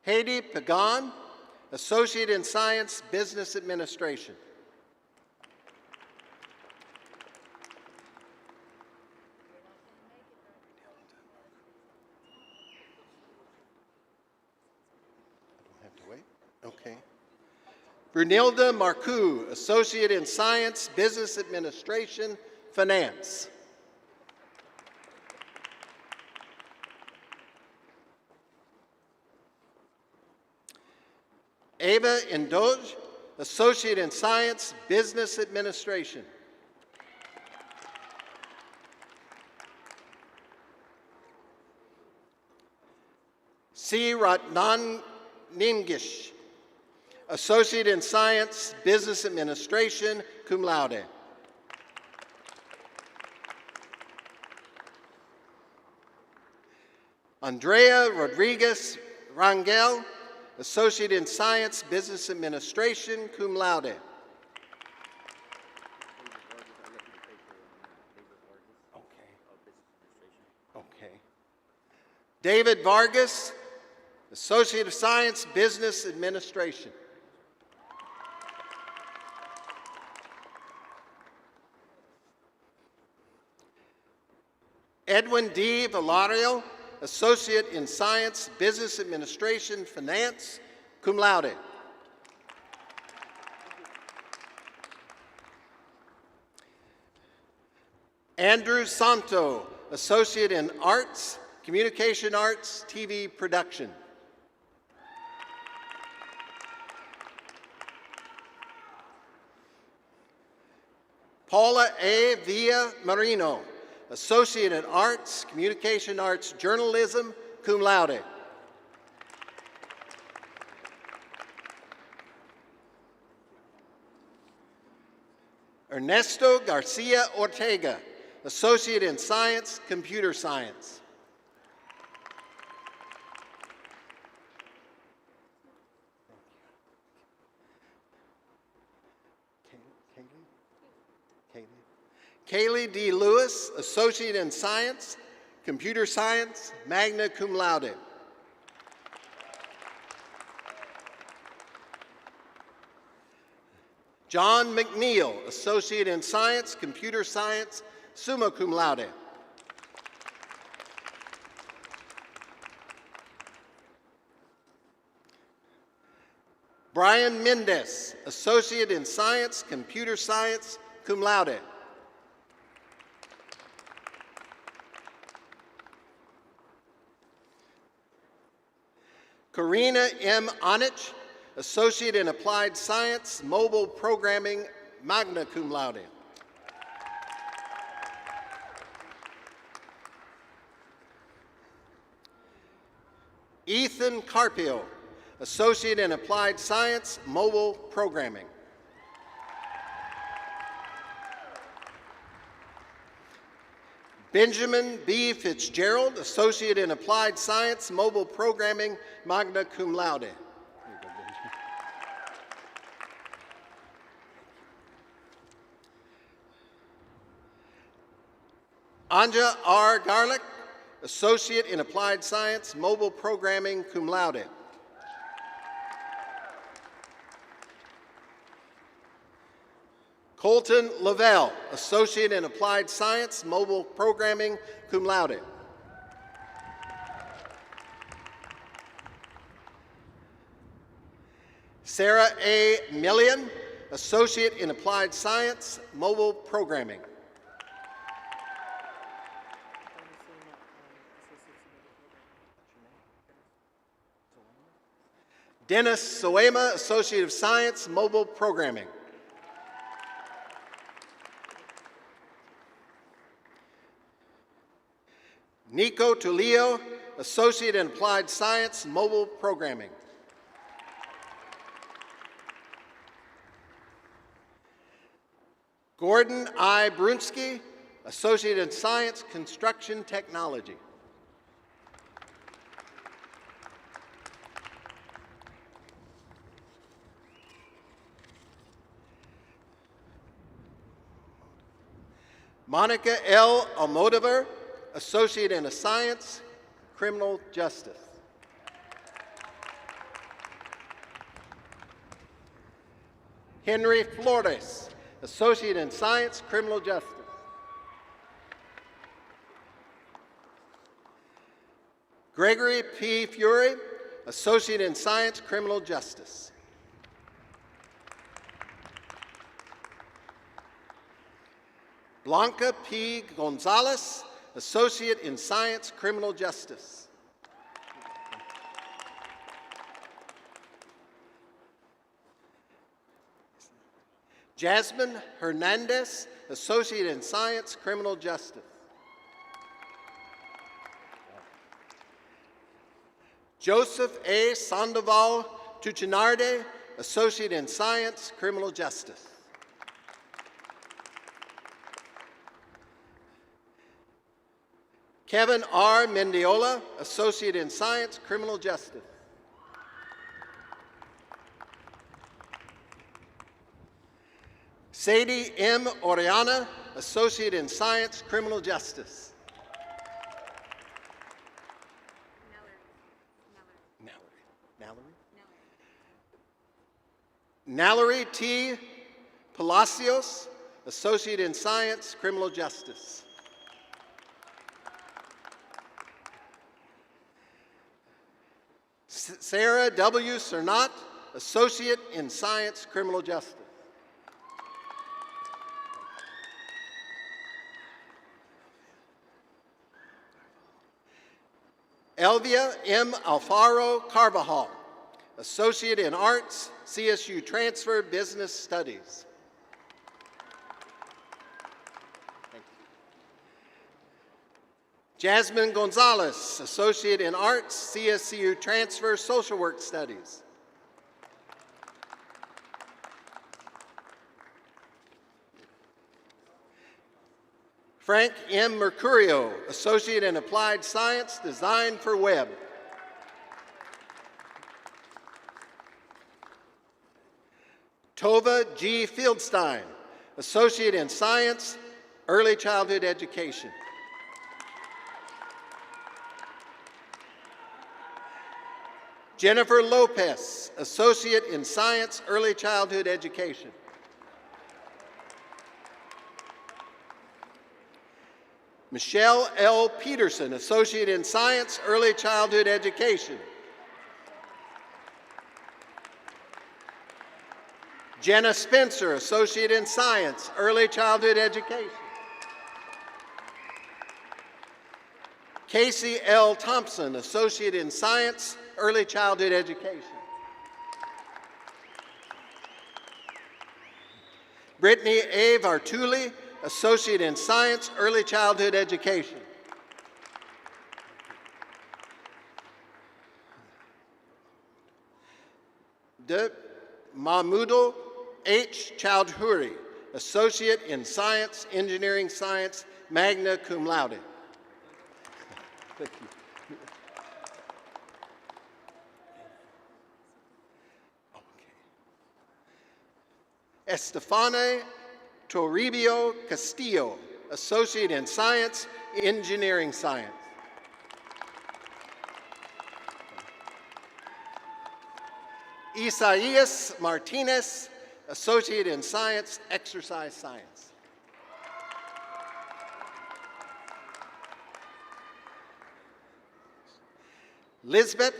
Haiti Pagan, Associate in Science, Business Administration. I don't have to wait? Okay. Brunilda Marcoux, Associate in Science, Business Administration, Finance. Ava Indoj, Associate in Science, Business Administration. C. Ratnan Ningish, Associate in Science, Business Administration, cum laude. Andrea Rodriguez Rangel, Associate in Science, Business Administration, cum laude. Okay. David Vargas, Associate of Science, Business Administration. Edwin D. Valario, Associate in Science, Business Administration, Finance, cum laude. Andrew Santo, Associate in Arts, Communication Arts, TV Production. Paula A. Villa Marino, Associate in Arts, Communication Arts, Journalism, cum laude. Ernesto Garcia Ortega, Associate in Science, Computer Science. Kaylee D. Lewis, Associate in Science, Computer Science, magna cum laude. John McNeil, Associate in Science, Computer Science, summa cum laude. Brian Mendez, Associate in Science, Computer Science, cum laude. Karina M. Onich, Associate in Applied Science, Mobile Programming, magna cum laude. Ethan Carpio, Associate in Applied Science, Mobile Programming. Benjamin B. Fitzgerald, Associate in Applied Science, Mobile Programming, magna cum laude. Anja R. Garlick, Associate in Applied Science, Mobile Programming, cum laude. Colton Lavelle, Associate in Applied Science, Mobile Programming, cum laude. Sarah A. Millian, Associate in Applied Science, Mobile Programming. Dennis Soema, Associate of Science, Mobile Programming. Nico Tulio, Associate in Applied Science, Mobile Programming. Gordon I. Brunsky, Associate in Science, Construction Technology. Monica L. Almodovar, Associate in Science, Criminal Justice. Henry Flores, Associate in Science, Criminal Justice. Gregory P. Fury, Associate in Science, Criminal Justice. Blanca P. Gonzalez, Associate in Science, Criminal Justice. Jasmine Hernandez, Associate in Science, Criminal Justice. Joseph A. Sandoval Tuchinarde, Associate in Science, Criminal Justice. Kevin R. Mendiola, Associate in Science, Criminal Justice. Sadie M. Oriana, Associate in Science, Criminal Justice. Nallery T. Palacios, Associate in Science, Criminal Justice. Sarah W. Cernat, Associate in Science, Criminal Justice. Elvia M. Alfaro Carvajal, Associate in Arts, CSU Transfer Business Studies. Thank you. Jasmine Gonzalez, Associate in Arts, CSU Transfer Social Work Studies. Frank M. Mercurio, Associate in Applied Science, Design for Web. Tova G. Fieldstein, Associate in Science, Early Childhood Education. Jennifer Lopez, Associate in Science, Early Childhood Education. Michelle L. Peterson, Associate in Science, Early Childhood Education. Jenna Spencer, Associate in Science, Early Childhood Education. Casey L. Thompson, Associate in Science, Early Childhood Education. Brittany A. Vartuli, Associate in Science, Early Childhood Education. De Mahmoudou H. Chowdhury, Associate in Science, Engineering Science, magna cum laude. Thank you. Estefane Toribio Castillo, Associate in Science, Engineering Science. Isaias Martinez, Associate in Science, Exercise Science. Lisbeth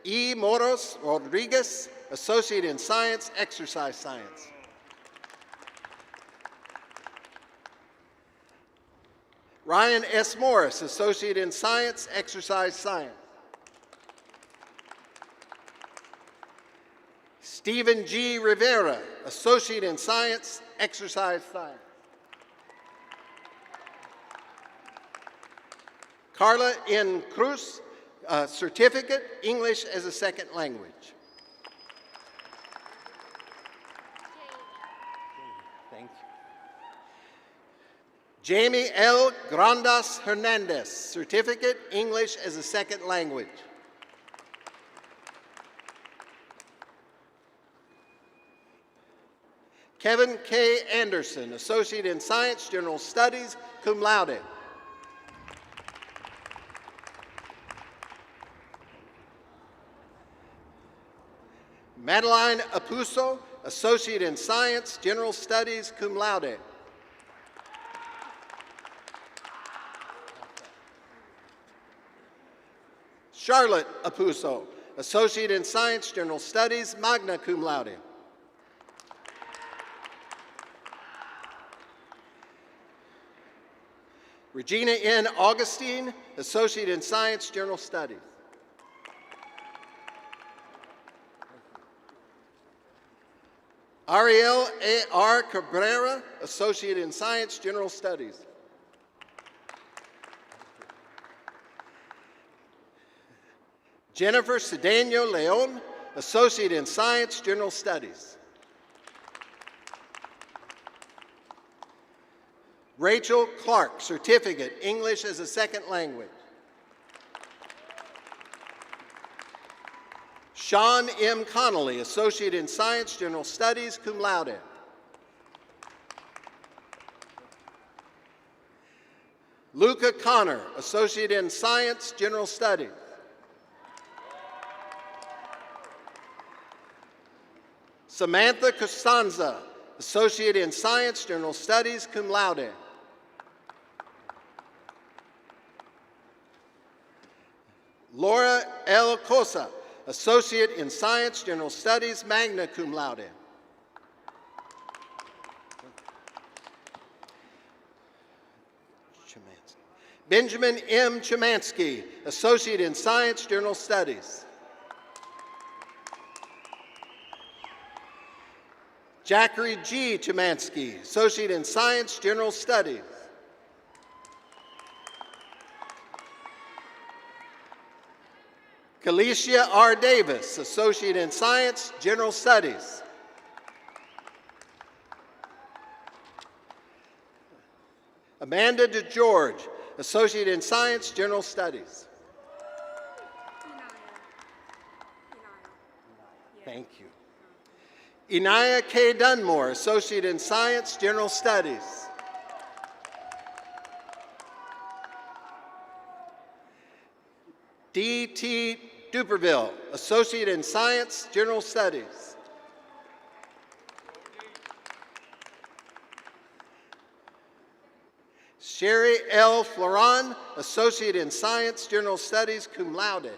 E. Moros Rodriguez, Associate in Science, Exercise Science. Ryan S. Morris, Associate in Science, Exercise Science. Stephen G. Rivera, Associate in Science, Exercise Science. Carla N. Cruz, Certificate, English as a Second Language. Thank you. Jamie L. Grandas Hernandez, Certificate, English as a Second Language. Kevin K. Anderson, Associate in Science, General Studies, cum laude. Madeline Apuso, Associate in Science, General Studies, cum laude. Charlotte Apuso, Associate in Science, General Studies, magna cum laude. Regina N. Augustine, Associate in Science, General Studies. Ariel A. R. Cabrera, Associate in Science, General Studies. Jennifer Cedeno Leon, Associate in Science, General Studies. Rachel Clark, Certificate, English as a Second Language. Sean M. Connolly, Associate in Science, General Studies, cum laude. Luca Connor, Associate in Science, General Studies. Samantha Costanza, Associate in Science, General Studies, cum laude. Laura L. Cosa, Associate in Science, General Studies, magna cum laude. Benjamin M. Chemansky, Associate in Science, General Studies. Jackery G. Chemansky, Associate in Science, General Studies. Kalicia R. Davis, Associate in Science, General Studies. Amanda DeGeorge, Associate in Science, General Studies. Thank you. Inaya K. Dunmore, Associate in Science, General Studies. D.T. Duperville, Associate in Science, General Studies. Sherry L. Floran, Associate in Science, General Studies, cum laude.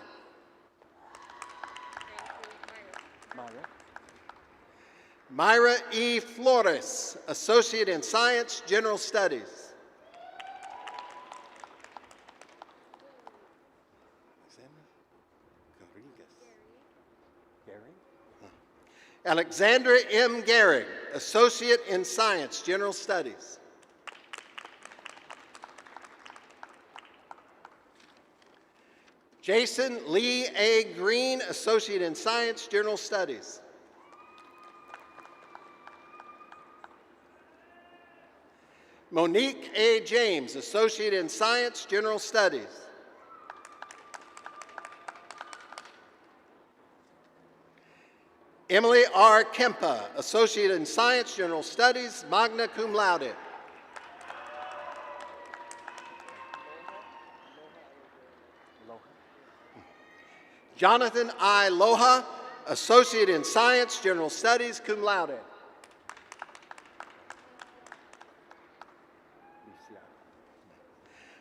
Myra E. Flores, Associate in Science, General Studies. Alexandra M. Garrick, Associate in Science, General Studies. Jason Lee A. Green, Associate in Science, General Studies. Monique A. James, Associate in Science, General Studies. Emily R. Kempa, Associate in Science, General Studies, magna cum laude. Jonathan I. Loha, Associate in Science, General Studies, cum laude.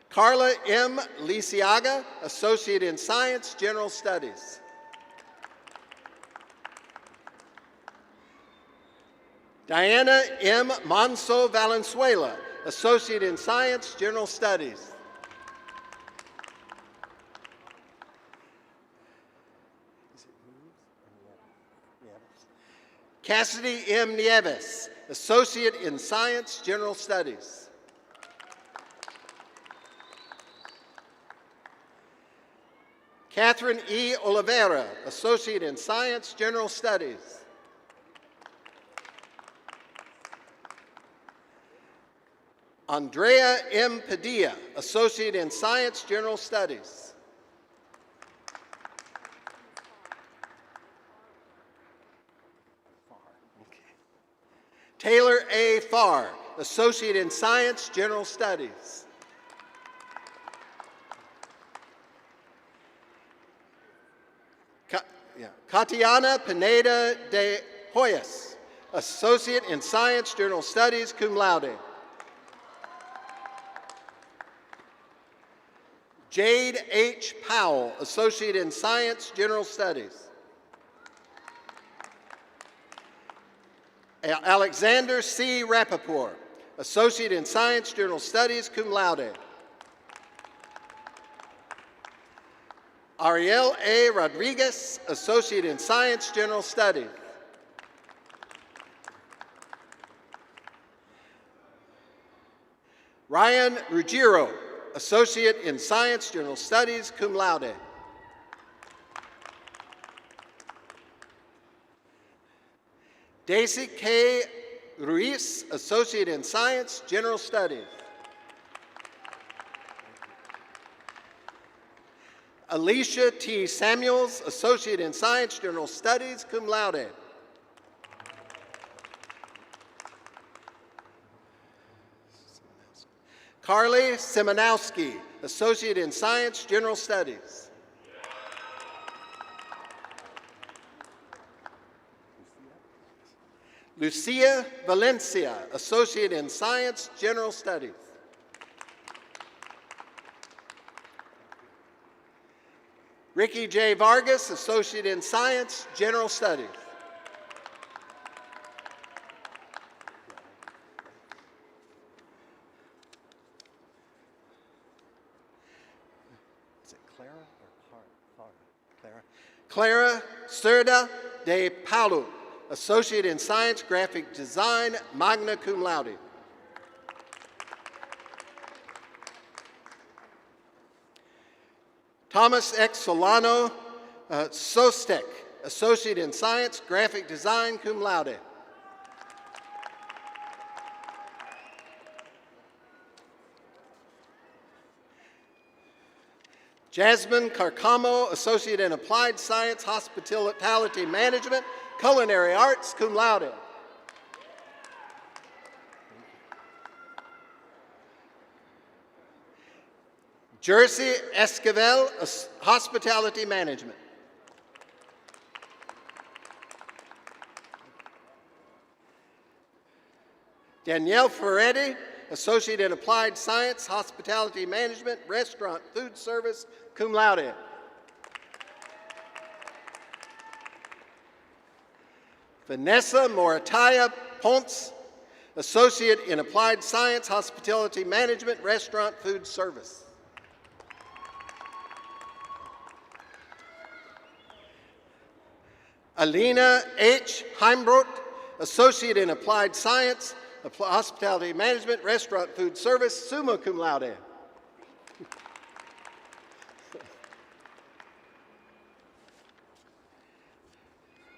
Carla M. Lisiaga, Associate in Science, General Studies. Diana M. Monso Valenzuela, Associate in Science, General Studies. Cassidy M. Nieves, Associate in Science, General Studies. Catherine E. Oliveira, Associate in Science, General Studies. Andrea M. Padilla, Associate in Science, General Studies. Taylor A. Farr, Associate in Science, General Studies. Katiana Pineda de Hoyas, Associate in Science, General Studies, cum laude. Jade H. Powell, Associate in Science, General Studies. Alexander C. Rappaport, Associate in Science, General Studies, cum laude. Ariel A. Rodriguez, Associate in Science, General Studies. Ryan Ruggiero, Associate in Science, General Studies, cum laude. Daisy K. Ruiz, Associate in Science, General Studies. Alicia T. Samuels, Associate in Science, General Studies, cum laude. Carly Simonowski, Associate in Science, General Studies. Lucia Valencia, Associate in Science, General Studies. Ricky J. Vargas, Associate in Science, General Studies. Is it Clara or Clara? Clara Cerda de Paulo, Associate in Science, Graphic Design, magna cum laude. Thomas X. Solano Sostek, Associate in Science, Graphic Design, cum laude. Jasmine Carcamo, Associate in Applied Science, Hospitality Management, Culinary Arts, cum laude. Jersey Esquivel, Hospitality Management. Danielle Ferretti, Associate in Applied Science, Hospitality Management, Restaurant Food Service, cum laude. Vanessa Morataya Ponce, Associate in Applied Science, Hospitality Management, Restaurant Food Service. Alina H. Heimbrot, Associate in Applied Science, Hospitality Management, Restaurant Food Service, summa cum laude.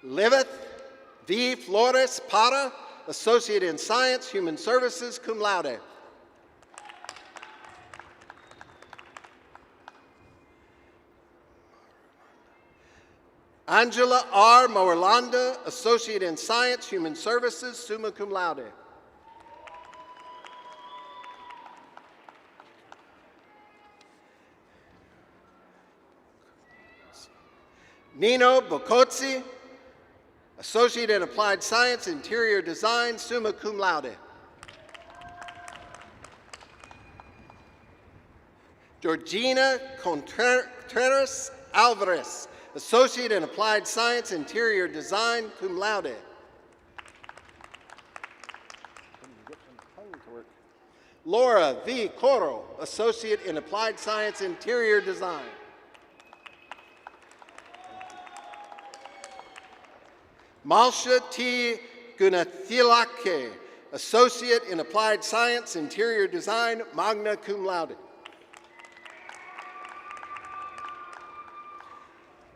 Liveth V. Flores Para, Associate in Science, Human Services, cum laude. Angela R. Moerlanda, Associate in Science, Human Services, summa cum laude. Nino Bocozzi, Associate in Applied Science, Interior Design, summa cum laude. Georgina Contreras Alvarez, Associate in Applied Science, Interior Design, cum laude. Laura V. Coro, Associate in Applied Science, Interior Design. Malsha T. Gunathilake, Associate in Applied Science, Interior Design, magna cum laude.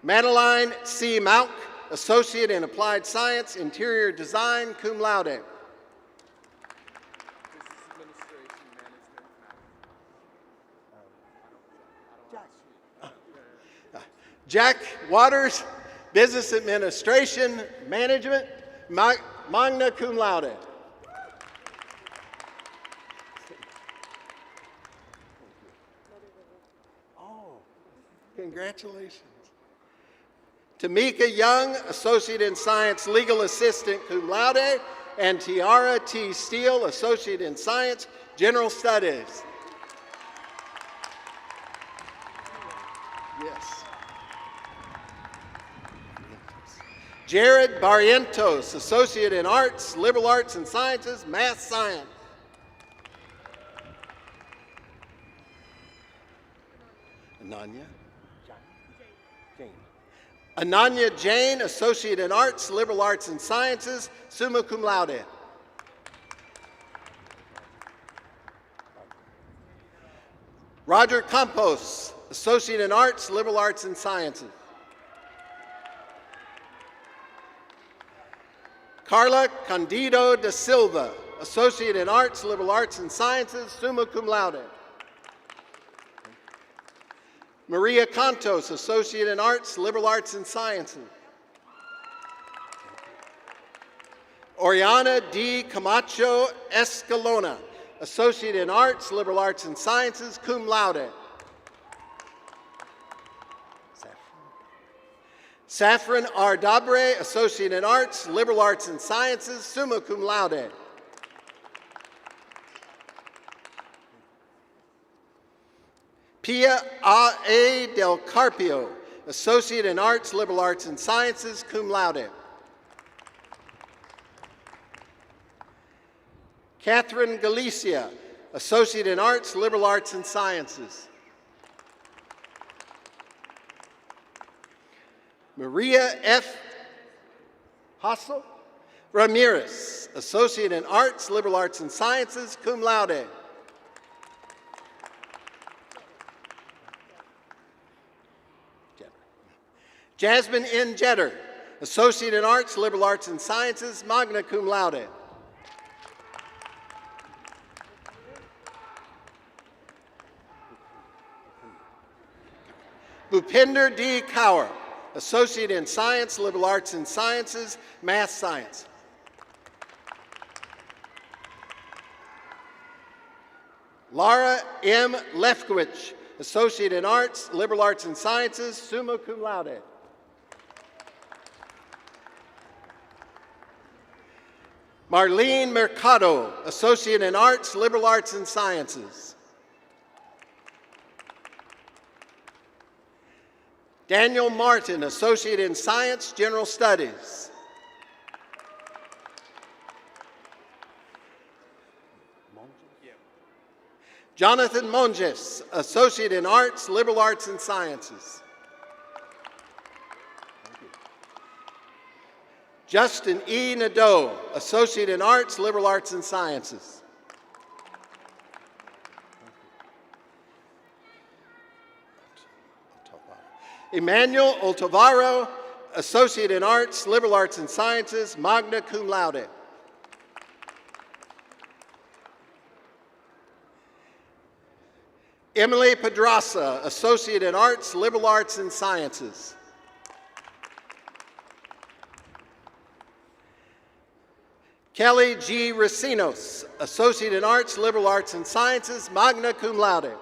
Madeline C. Mauk, Associate in Applied Science, Interior Design, cum laude. Jack Waters, Business Administration Management, magna cum laude. Oh, congratulations. Tamika Young, Associate in Science, Legal Assistant, cum laude, and Tiara T. Steele, Associate in Science, General Studies. Yes. Jared Barrientos, Associate in Arts, Liberal Arts and Sciences, Math Science. Ananya? Jane. Ananya Jane, Associate in Arts, Liberal Arts and Sciences, summa cum laude. Roger Campos, Associate in Arts, Liberal Arts and Sciences. Carla Candido da Silva, Associate in Arts, Liberal Arts and Sciences, summa cum laude. Maria Cantos, Associate in Arts, Liberal Arts and Sciences. Oriana D. Camacho Escalona, Associate in Arts, Liberal Arts and Sciences, cum laude. Saffron R. Dabre, Associate in Arts, Liberal Arts and Sciences, summa cum laude. Pia A. Del Carpio, Associate in Arts, Liberal Arts and Sciences, cum laude. Catherine Galicia, Associate in Arts, Liberal Arts and Sciences. Maria F. Hassel Ramirez, Associate in Arts, Liberal Arts and Sciences, cum laude. Jasmine N. Jetter, Associate in Arts, Liberal Arts and Sciences, magna cum laude. Bhupinder D. Kaur, Associate in Science, Liberal Arts and Sciences, Math Science. Laura M. Lefkowitz, Associate in Arts, Liberal Arts and Sciences, summa cum laude. Marlene Mercado, Associate in Arts, Liberal Arts and Sciences. Daniel Martin, Associate in Science, General Studies. Jonathan Monges, Associate in Arts, Liberal Arts and Sciences. Justin E. Nadeau, Associate in Arts, Liberal Arts and Sciences. Emmanuel Oltavaro, Associate in Arts, Liberal Arts and Sciences, magna cum laude. Emily Pedraza, Associate in Arts, Liberal Arts and Sciences. Kelly G. Racinos, Associate in Arts, Liberal Arts and Sciences, magna cum laude.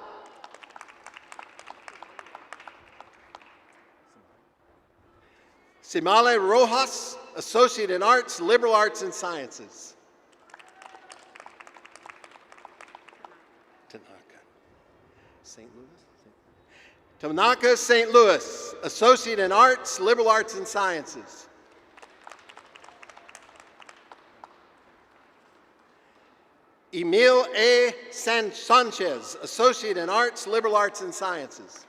Simale Rojas, Associate in Arts, Liberal Arts and Sciences. Tanaka St. Louis, Associate in Arts, Liberal Arts and Sciences. Emil A. Sanchez, Associate in Arts, Liberal Arts and Sciences.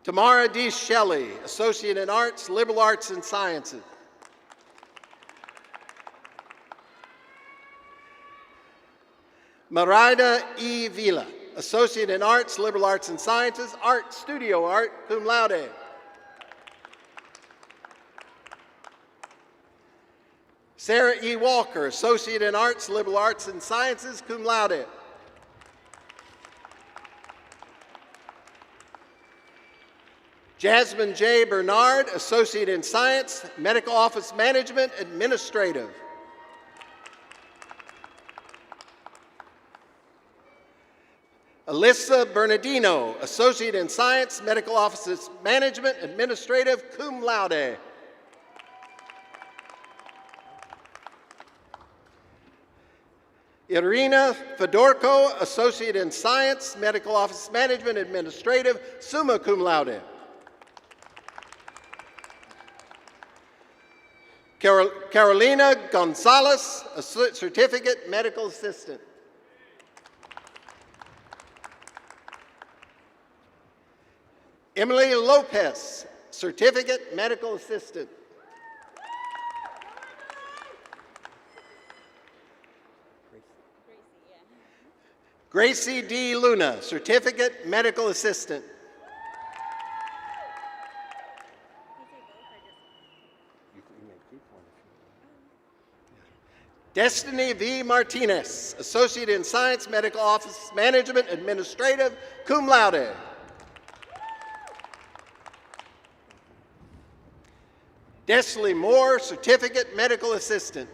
Tamara D. Shelley, Associate in Arts, Liberal Arts and Sciences. Marida E. Vila, Associate in Arts, Liberal Arts and Sciences, Art, Studio Art, cum laude. Sarah E. Walker, Associate in Arts, Liberal Arts and Sciences, cum laude. Jasmine J. Bernard, Associate in Science, Medical Office Management, Administrative. Alyssa Bernardino, Associate in Science, Medical Office Management, Administrative, cum laude. Irina Fedorko, Associate in Science, Medical Office Management, Administrative, summa cum laude. Carolina Gonzalez, Certificate Medical Assistant. Emily Lopez, Certificate Medical Assistant. Gracie D. Luna, Certificate Medical Assistant. Destiny V. Martinez, Associate in Science, Medical Office Management, Administrative, cum laude. Desley Moore, Certificate Medical Assistant.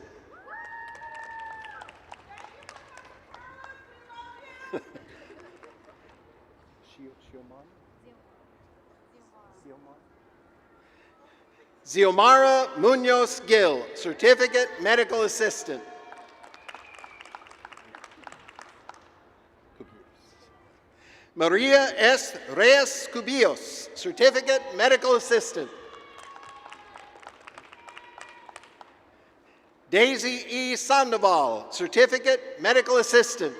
Xiomara Munoz Gill, Certificate Medical Assistant. Maria S. Reyes Cubillos, Certificate, Medical Assistant. Daisy E. Sandoval, Certificate, Medical Assistant.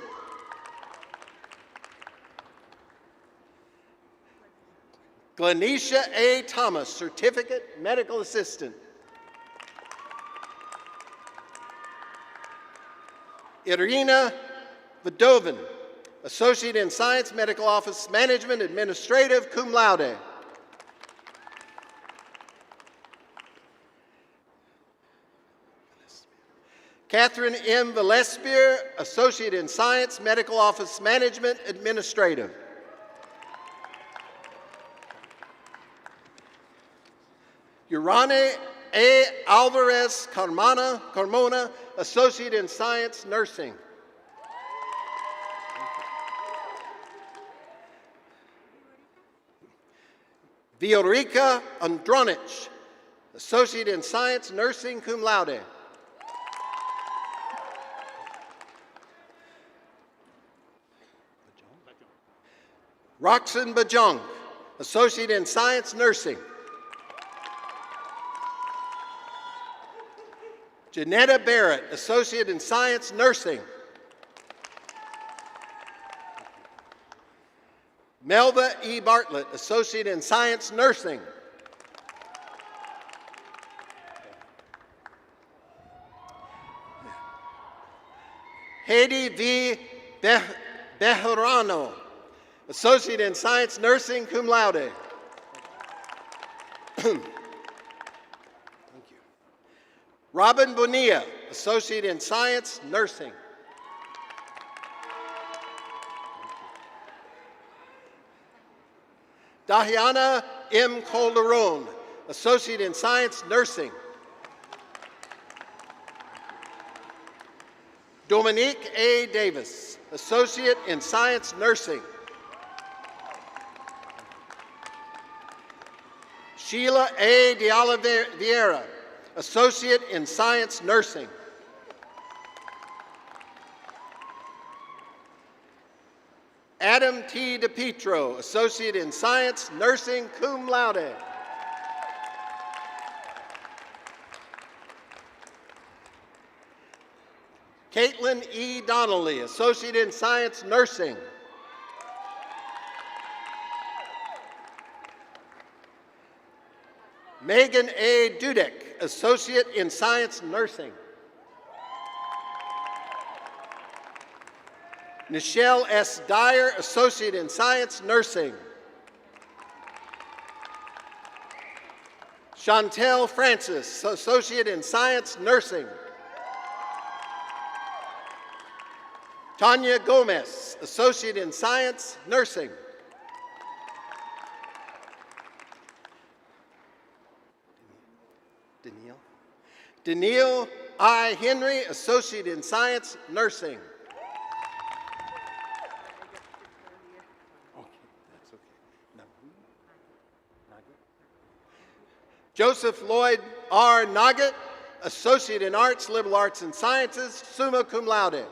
Glenisha A. Thomas, Certificate, Medical Assistant. Irina Vadovin, Associate in Science, Medical Office Management, Administrative, cum laude. Catherine M. Valespier, Associate in Science, Medical Office Management, Administrative. Urane A. Alvarez Carmona, Associate in Science, Nursing. Viorica Andronich, Associate in Science, Nursing, cum laude. Roxanne Bajong, Associate in Science, Nursing. Janetta Barrett, Associate in Science, Nursing. Melva E. Bartlett, Associate in Science, Nursing. Haiti V. Bejarano, Associate in Science, Nursing, cum laude. Thank you. Robin Bonilla, Associate in Science, Nursing. Dahiana M. Calderon, Associate in Science, Nursing. Dominique A. Davis, Associate in Science, Nursing. Sheila A. de Oliveira, Associate in Science, Nursing. Adam T. DePietro, Associate in Science, Nursing, cum laude. Caitlin E. Donnelly, Associate in Science, Nursing. Megan A. Dudek, Associate in Science, Nursing. Nichelle S. Dyer, Associate in Science, Nursing. Chantel Francis, Associate in Science, Nursing. Tanya Gomez, Associate in Science, Nursing. Danielle I. Henry, Associate in Science, Nursing. Joseph Lloyd R. Nugget, Associate in Arts, Liberal Arts and Sciences, summa cum laude.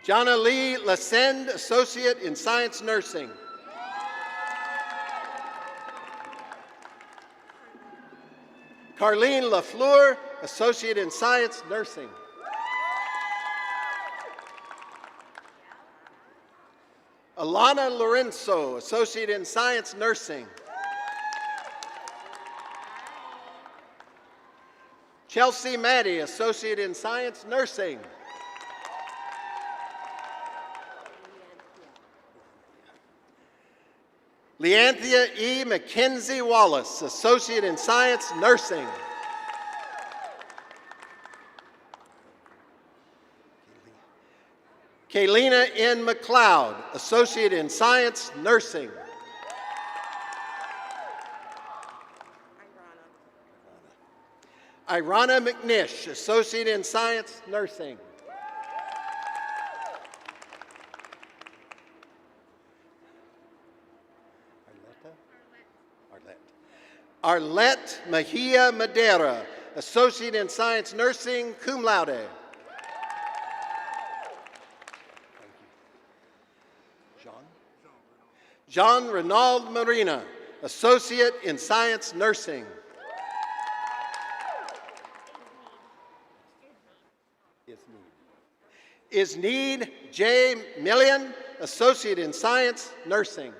Jana Lee Lascende, Associate in Science, Nursing. Carlene Lafleur, Associate in Science, Nursing. Alana Lorenzo, Associate in Science, Nursing. Chelsea Maddie, Associate in Science, Nursing. Leanthea E. McKenzie Wallace, Associate in Science, Nursing. Kaylina N. McLeod, Associate in Science, Nursing. Irana McNish, Associate in Science, Nursing. Arlette Mejia Madera, Associate in Science, Nursing, cum laude. Jean Renaud Marina, Associate in Science Nursing. Isneed J. Millian, Associate in Science Nursing.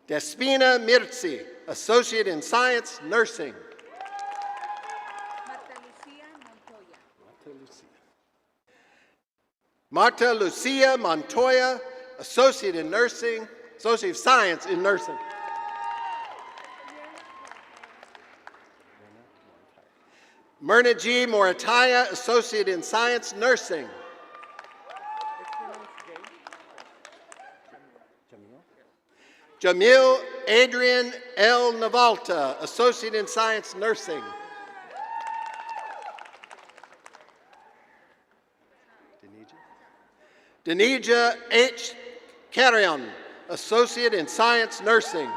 Despina Mirzi, Associate in Science Nursing. Marta Lucia Montoya, Associate in Nursing, Associate of Science in Nursing. Myrna G. Morataya, Associate in Science Nursing. Jamil Adrian L. Navalta, Associate in Science Nursing. Denija H. Carrion, Associate in Science Nursing.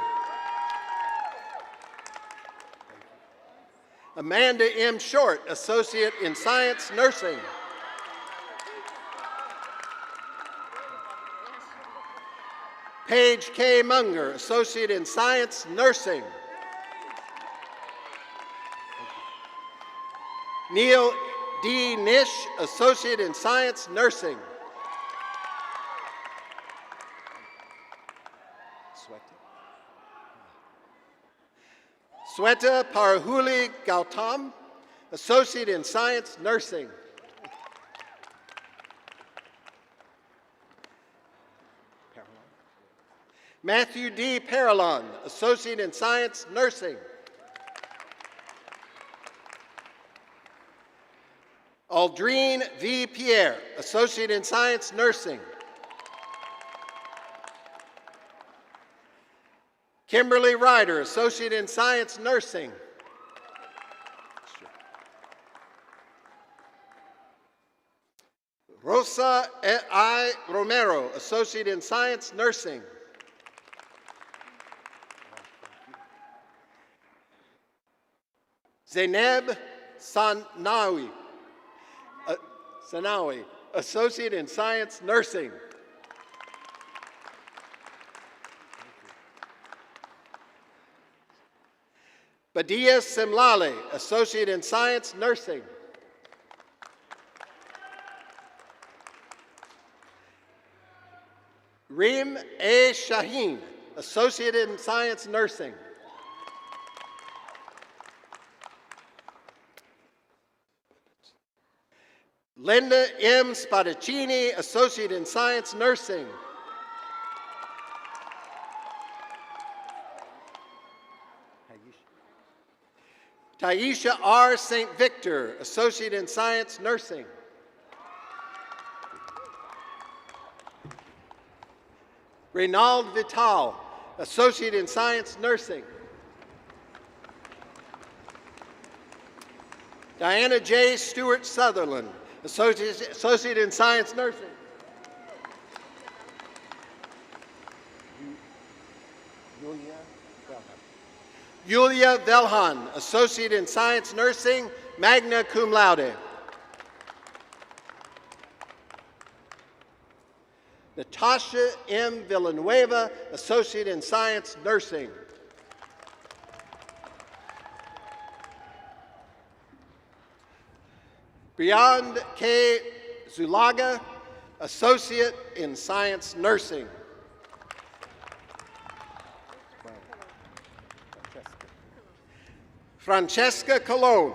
Amanda M. Short, Associate in Science Nursing. Paige K. Munger, Associate in Science Nursing. Neil D. Nish, Associate in Science Nursing. Sweta Parhuli Gautam, Associate in Science Nursing. Matthew D. Paralon, Associate in Science Nursing. Aldrine V. Pierre, Associate in Science Nursing. Kimberly Ryder, Associate in Science Nursing. Rosa I. Romero, Associate in Science Nursing. Zainab Sanawi, Associate in Science Nursing. Badia Simlale, Associate in Science Nursing. Reem A. Shaheen, Associate in Science Nursing. Linda M. Spadaccini, Associate in Science Nursing. Taisha R. St. Victor, Associate in Science Nursing. Reynald Vital, Associate in Science Nursing. Diana J. Stewart Sutherland, Associate in Science Nursing. Julia Velhan, Associate in Science Nursing, magna cum laude. Natasha M. Villanueva, Associate in Science Nursing. Beyond K. Zulaga, Associate in Science Nursing. Francesca Colon,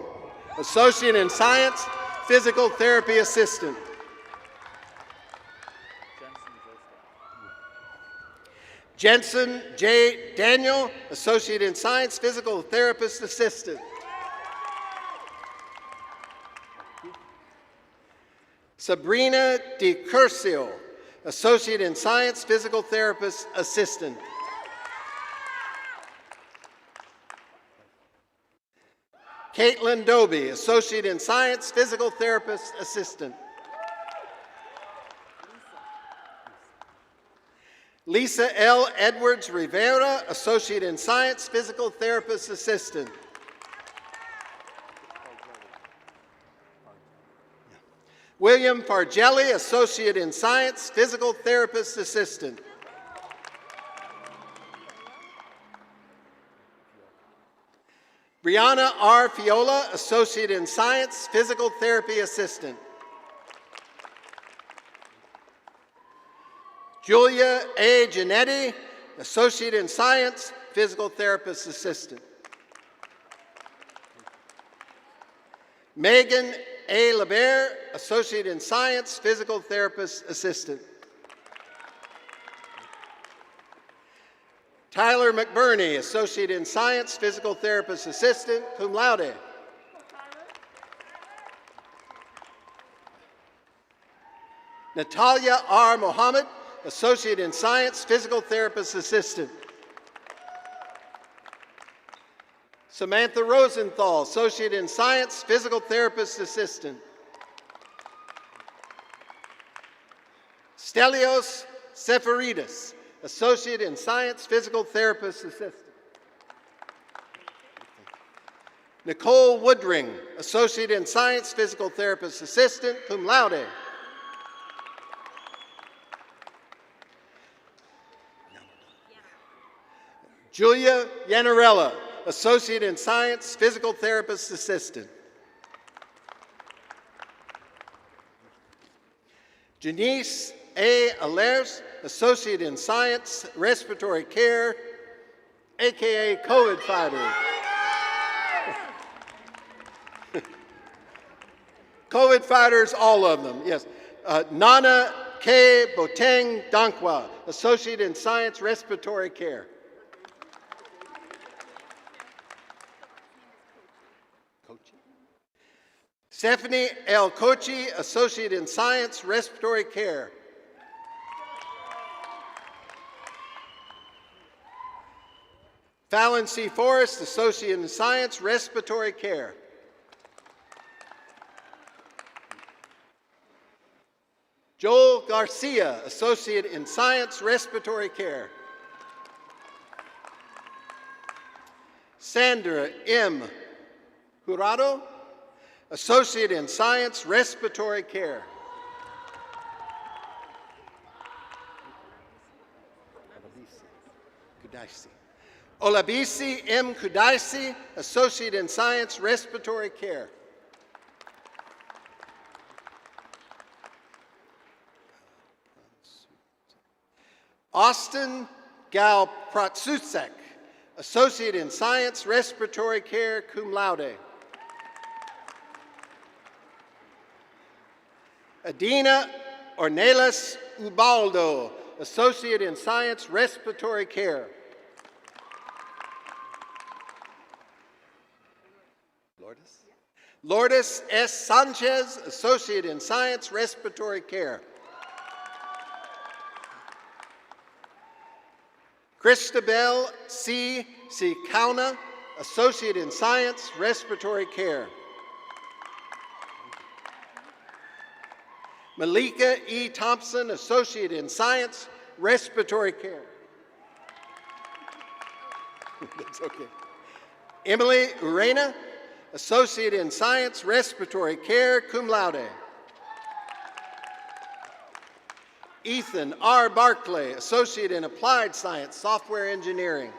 Associate in Science, Physical Therapy Assistant. Jensen J. Daniel, Associate in Science, Physical Therapist Assistant. Sabrina DiCurcio, Associate in Science, Physical Therapist Assistant. Caitlin Doby, Associate in Science, Physical Therapist Assistant. Lisa L. Edwards Rivera, Associate in Science, Physical Therapist Assistant. William Fargelli, Associate in Science, Physical Therapist Assistant. Brianna R. Fiola, Associate in Science, Physical Therapy Assistant. Julia A. Giannetti, Associate in Science, Physical Therapist Assistant. Megan A. LeBert, Associate in Science, Physical Therapist Assistant. Tyler McBurney, Associate in Science, Physical Therapist Assistant, cum laude. Natalia R. Mohammed, Associate in Science, Physical Therapist Assistant. Samantha Rosenthal, Associate in Science, Physical Therapist Assistant. Stelios Seferidis, Associate in Science, Physical Therapist Assistant. Nicole Woodring, Associate in Science, Physical Therapist Assistant, cum laude. Julia Yanarella, Associate in Science, Physical Therapist Assistant. Janice A. Alers, Associate in Science, Respiratory Care, aka COVID fighter. COVID fighters, all of them, yes. Nana K. Boteng Dankwa, Associate in Science, Respiratory Care. Stephanie L. Kochi, Associate in Science, Respiratory Care. Fallon C. Forrest, Associate in Science, Respiratory Care. Joel Garcia, Associate in Science, Respiratory Care. Sandra M. Jurado, Associate in Science, Respiratory Care. Olabisi M. Kudaisi, Associate in Science, Respiratory Care. Austin Gal Pratsusek, Associate in Science, Respiratory Care, cum laude. Adina Ornelas Ubaldo, Associate in Science, Respiratory Care. Lourdes S. Sanchez, Associate in Science, Respiratory Care. Christabel C. Kauna, Associate in Science, Respiratory Care. Malika E. Thompson, Associate in Science, Respiratory Care. That's okay. Emily Urena, Associate in Science, Respiratory Care, cum laude. Ethan R. Barclay, Associate in Applied Science, Software Engineering.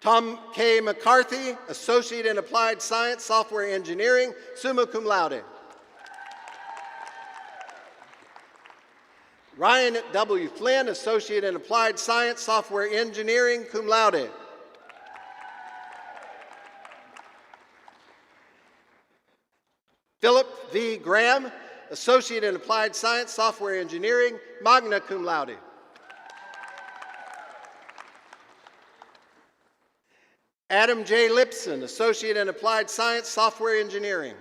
Tom K. McCarthy, Associate in Applied Science, Software Engineering, summa cum laude. Ryan W. Flynn, Associate in Applied Science, Software Engineering, cum laude. Philip V. Graham, Associate in Applied Science, Software Engineering, magna cum laude. Adam J. Lipson, Associate in Applied Science, Software Engineering.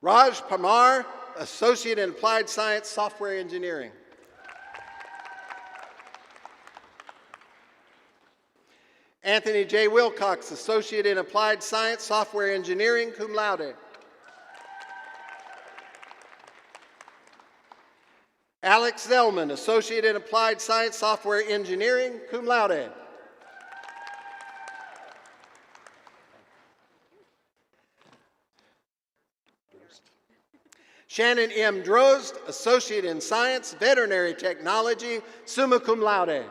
Raj Parmar, Associate in Applied Science, Software Engineering. Anthony J. Wilcox, Associate in Applied Science, Software Engineering, cum laude. Alex Zellman, Associate in Applied Science Software Engineering, cum laude. Shannon M. Drozd, Associate in Science, Veterinary Technology, summa cum laude.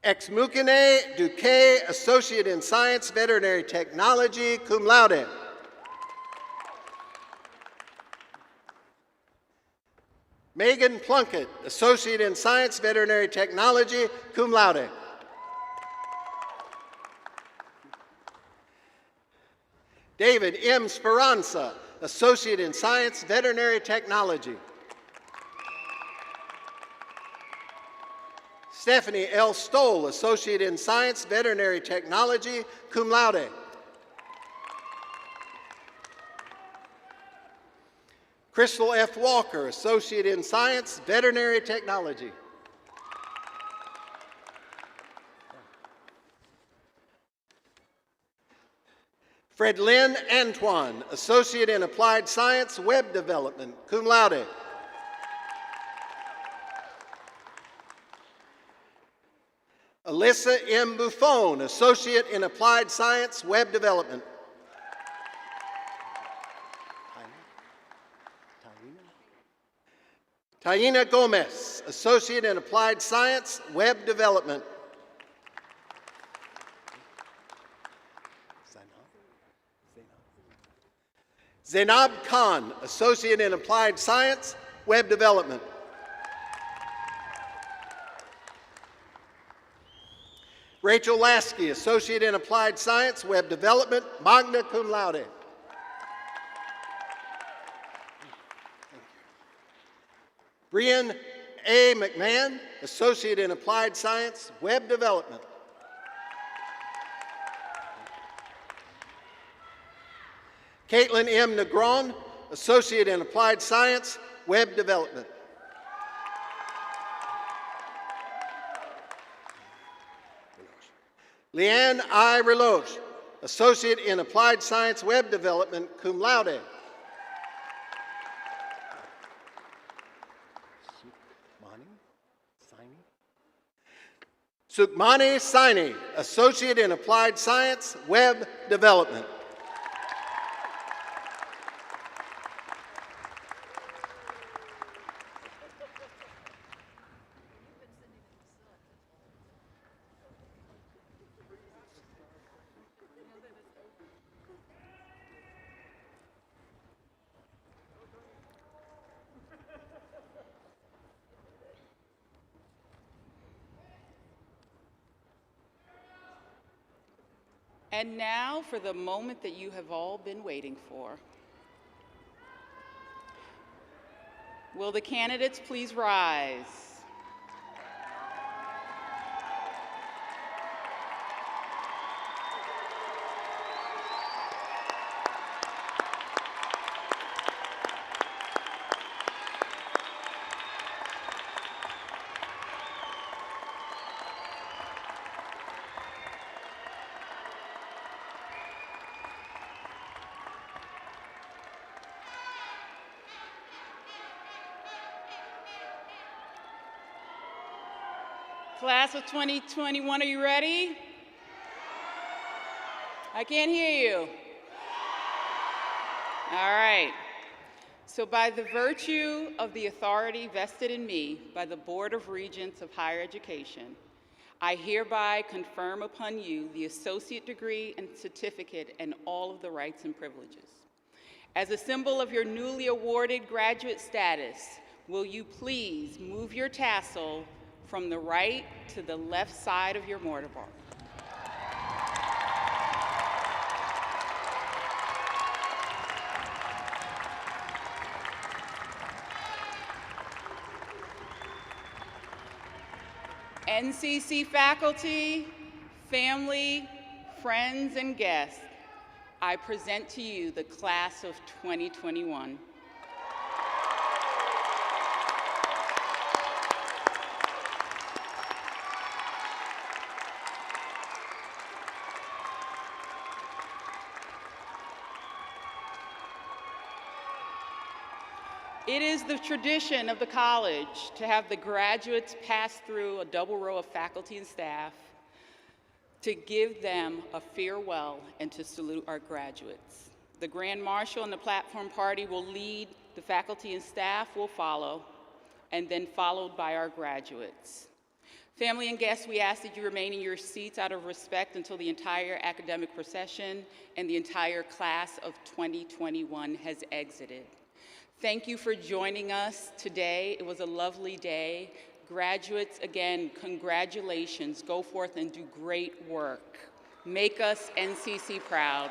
Exmukine Duque, Associate in Science, Veterinary Technology, cum laude. Megan Plunkett, Associate in Science, Veterinary Technology, cum laude. David M. Speranza, Associate in Science, Veterinary Technology. Stephanie L. Stoll, Associate in Science, Veterinary Technology, cum laude. Crystal F. Walker, Associate in Science, Veterinary Technology. Fred Lynn Antoine, Associate in Applied Science, Web Development, cum laude. Alyssa M. Buffon, Associate in Applied Science, Web Development. Taina Gomez, Associate in Applied Science, Web Development. Zainab Khan, Associate in Applied Science, Web Development. Rachel Lasky, Associate in Applied Science, Web Development, magna cum laude. Brian A. McMahon, Associate in Applied Science, Web Development. Caitlin M. Negron, Associate in Applied Science, Web Development. Leanne I. Reloge, Associate in Applied Science, Web Development, cum laude. Sukmani Saini, Associate in Applied Science, Web Development. And now for the moment that you have all been waiting for. Will the candidates please rise? Class of 2021, are you ready? I can't hear you. All right. So by the virtue of the authority vested in me by the Board of Regents of Higher Education, I hereby confirm upon you the associate degree and certificate and all of the rights and privileges. As a symbol of your newly awarded graduate status, will you please move your tassel from the right to the left side of your mortarboard? NCC faculty, family, friends, and guests, I present to you the class of 2021. It is the tradition of the college to have the graduates pass through a double row of faculty and staff to give them a farewell and to salute our graduates. The Grand Marshal and the platform party will lead, the faculty and staff will follow, and then followed by our graduates. Family and guests, we ask that you remain in your seats out of respect until the entire academic procession and the entire class of 2021 has exited. Thank you for joining us today. It was a lovely day. Graduates, again, congratulations. Go forth and do great work. Make us NCC proud.